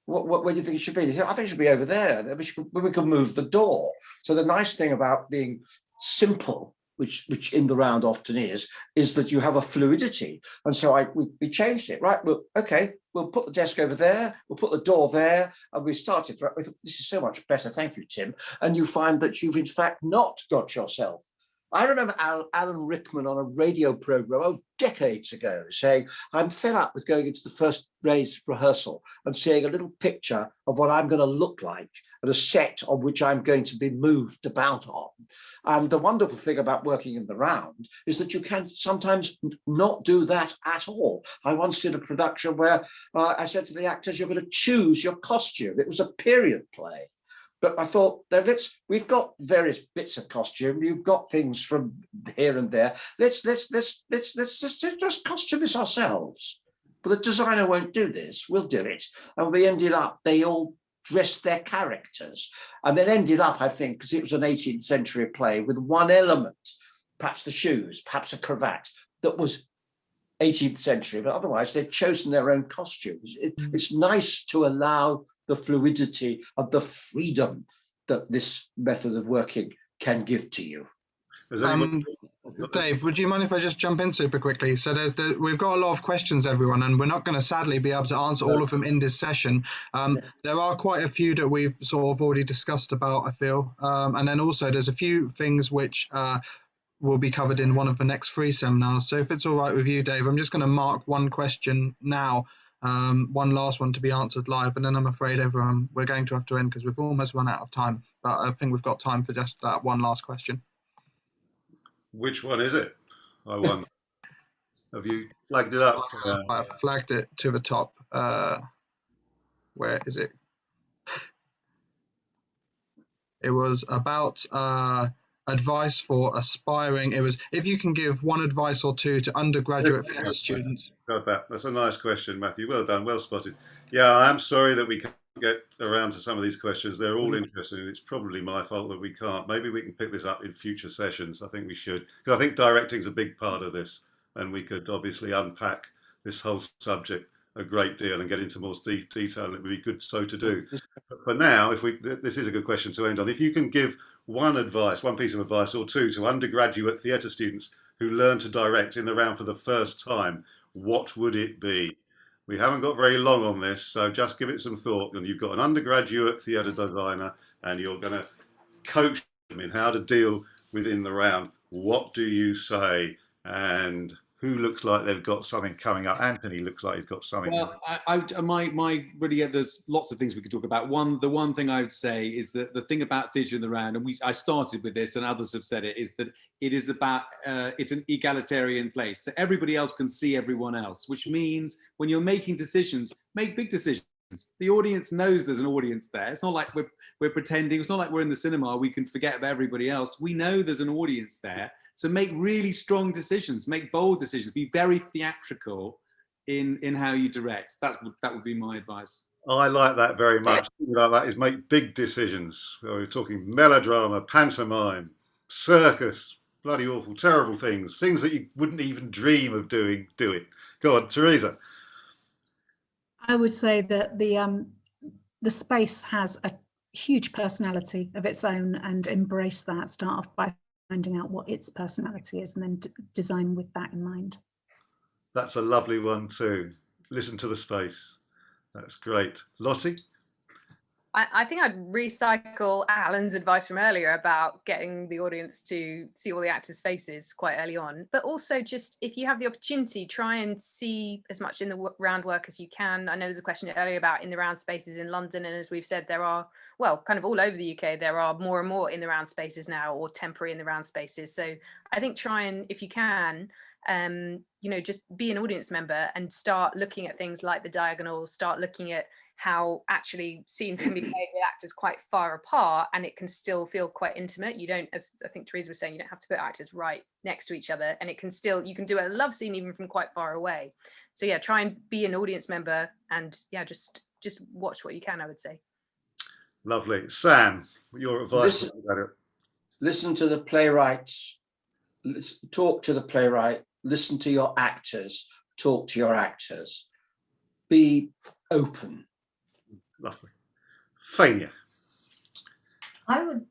where do you think it should be? He said, "I think it should be over there. We could move the door." So the nice thing about being simple, which in the round often is that you have a fluidity. And so we changed it, right? Well, okay, we'll put the desk over there, we'll put the door there, and we started. Right? We thought, this is so much better, thank you, Tim. And you find that you've in fact not got yourself. I remember Alan Rickman on a radio program decades ago saying, "I'm fed up with going into the first day's rehearsal and seeing a little picture of what I'm going to look like and a set on which I'm going to be moved about on." And the wonderful thing about working in the round is that you can sometimes not do that at all. I once did a production where I said to the actors, "You're going to choose your costume." It was a period play. But I thought, we've got various bits of costume. You've got things from here and there. Let's just costume this ourselves. But the designer won't do this. We'll do it. And we ended up, they all dressed their characters. And then ended up, I think, because it was an 18th century play, with one element, perhaps the shoes, perhaps a cravat, that was 18th century. But otherwise, they'd chosen their own costumes. It's nice to allow the fluidity of the freedom that this method of working can give to you. Dave, would you mind if I just jump in super quickly? So we've got a lot of questions, everyone, and we're not going to sadly be able to answer all of them in this session. There are quite a few that we've sort of already discussed about, I feel. And then also there's a few things which will be covered in one of the next 3 seminars. So if it's all right with you, Dave, I'm just going to mark one question now. One last one to be answered live, and then I'm afraid everyone, we're going to have to end because we've almost run out of time, but I think we've got time for just that one last question. Which one is it? I wonder. Have you flagged it up? I flagged it to the top. Where is it? It was about advice for aspiring. It was if you can give one advice or two to undergraduate theatre students. Got that. That's a nice question, Matthew. Well done. Well spotted. Yeah, I am sorry that we can't get around to some of these questions. They're all interesting. It's probably my fault that we can't. Maybe we can pick this up in future sessions. I think we should. Because I think directing is a big part of this. And we could obviously unpack this whole subject a great deal and get into more detail, and it would be good so to do. But for now, this is a good question to end on. If you can give one piece of advice or two to undergraduate theatre students who learn to direct in the round for the first time, what would it be? We haven't got very long on this, so just give it some thought. And you've got an undergraduate theatre designer and you're going to coach them in how to deal within the round. What do you say? And who looks like they've got something coming up? Anthony looks like he's got something. Well, there's lots of things we could talk about. The one thing I would say is that the thing about theatre in the round, and I started with this, and others have said it, is that it is about it's an egalitarian place, so everybody else can see everyone else. Which means when you're making decisions, make big decisions. The audience knows there's an audience there. It's not like we're pretending. It's not like we're in the cinema. We can forget about everybody else. We know there's an audience there. So make really strong decisions. Make bold decisions. Be very theatrical in how you direct. That would be my advice. I like that very much. Like that is make big decisions. We're talking melodrama, pantomime, circus, bloody awful, terrible things that you wouldn't even dream of doing. Do it. Go on, Theresa. I would say that the space has a huge personality of its own, and embrace that. Start off by finding out what its personality is, and then design with that in mind. That's a lovely one too. Listen to the space. That's great. Lotte? I think I'd recycle Alan's advice from earlier about getting the audience to see all the actors' faces quite early on, but also just if you have the opportunity, try and see as much in the round work as you can. I know there's a question earlier about in the round spaces in London, and as we've said, there are, well, kind of all over the UK, there are more and more in the round spaces now, or temporary in the round spaces. So I think try and, if you can, just be an audience member and start looking at things like the diagonals, start looking at how actually scenes can be played with actors quite far apart, and it can still feel quite intimate. You don't, as I think Theresa was saying, you don't have to put actors right next to each other, and it can still, you can do a love scene even from quite far away. So yeah, try and be an audience member, and yeah, just watch what you can, I would say. Lovely. Sam, your advice? Listen to the playwrights, talk to the playwright, listen to your actors, talk to your actors, be open. Lovely. Faynia. I would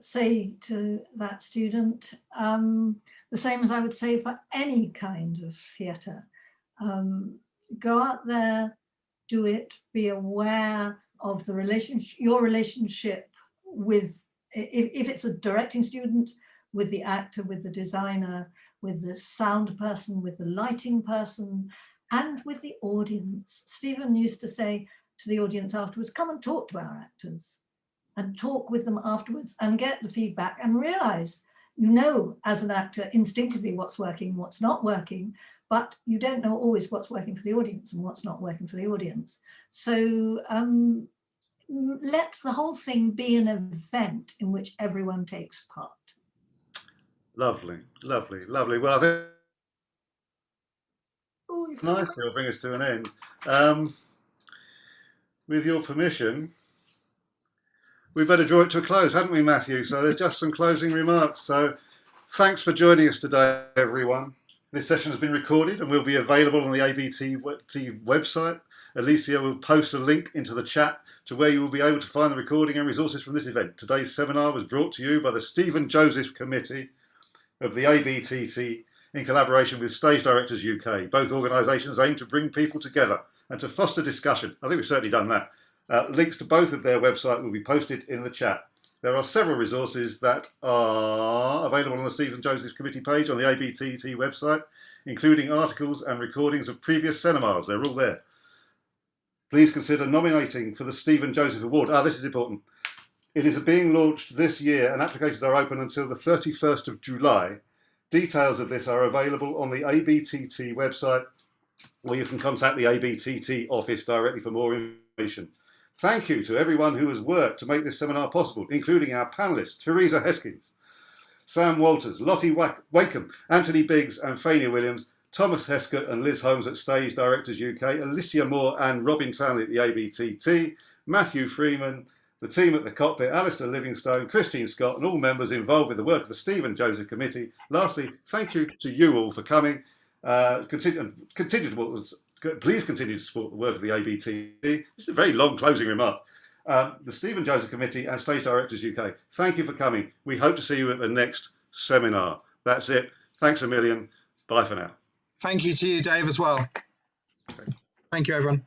say to that student the same as I would say for any kind of theatre. Go out there, do it, be aware of the relationship, your relationship with, if it's a directing student, with the actor, with the designer, with the sound person, with the lighting person, and with the audience. Stephen used to say to the audience afterwards, come and talk to our actors, and talk with them afterwards and get the feedback and realize, as an actor instinctively what's working, what's not working, but you don't know always what's working for the audience and what's not working for the audience. So let the whole thing be an event in which everyone takes part. Lovely, lovely, lovely. Well, I think nicely will bring us to an end. With your permission, we better draw it to a close, hadn't we, Matthew? So there's just some closing remarks. So thanks for joining us today, everyone. This session has been recorded and will be available on the ABTT website. Alicia will post a link into the chat to where you will be able to find the recording and resources from this event. Today's seminar was brought to you by the Stephen Joseph Committee of the ABTT in collaboration with Stage Directors UK. Both organisations aim to bring people together and to foster discussion. I think we've certainly done that. Links to both of their websites will be posted in the chat. There are several resources that are available on the Stephen Joseph Committee page on the ABTT website, including articles and recordings of previous seminars. They're all there. Please consider nominating for the Stephen Joseph Award. This is important. It is being launched this year and applications are open until the 31st of July. Details of this are available on the ABTT website, or you can contact the ABTT office directly for more information. Thank you to everyone who has worked to make this seminar possible, including our panellists, Theresa Heskins, Sam Walters, Lotte Wakeham, Anthony Biggs and Faynia Williams, Thomas Heskett and Liz Holmes at Stage Directors UK, Alicia Moore and Robin Townley at the ABTT, Matthew Freeman, the team at the Cockpit, Alistair Livingstone, Christine Scott, and all members involved with the work of the Stephen Joseph Committee. Lastly, thank you to you all for coming. Please continue to support the work of the ABTT. This is a very long closing remark. The Stephen Joseph Committee and Stage Directors UK, thank you for coming. We hope to see you at the next seminar. That's it. Thanks a million. Bye for now. Thank you to you, Dave, as well. Thank you, everyone.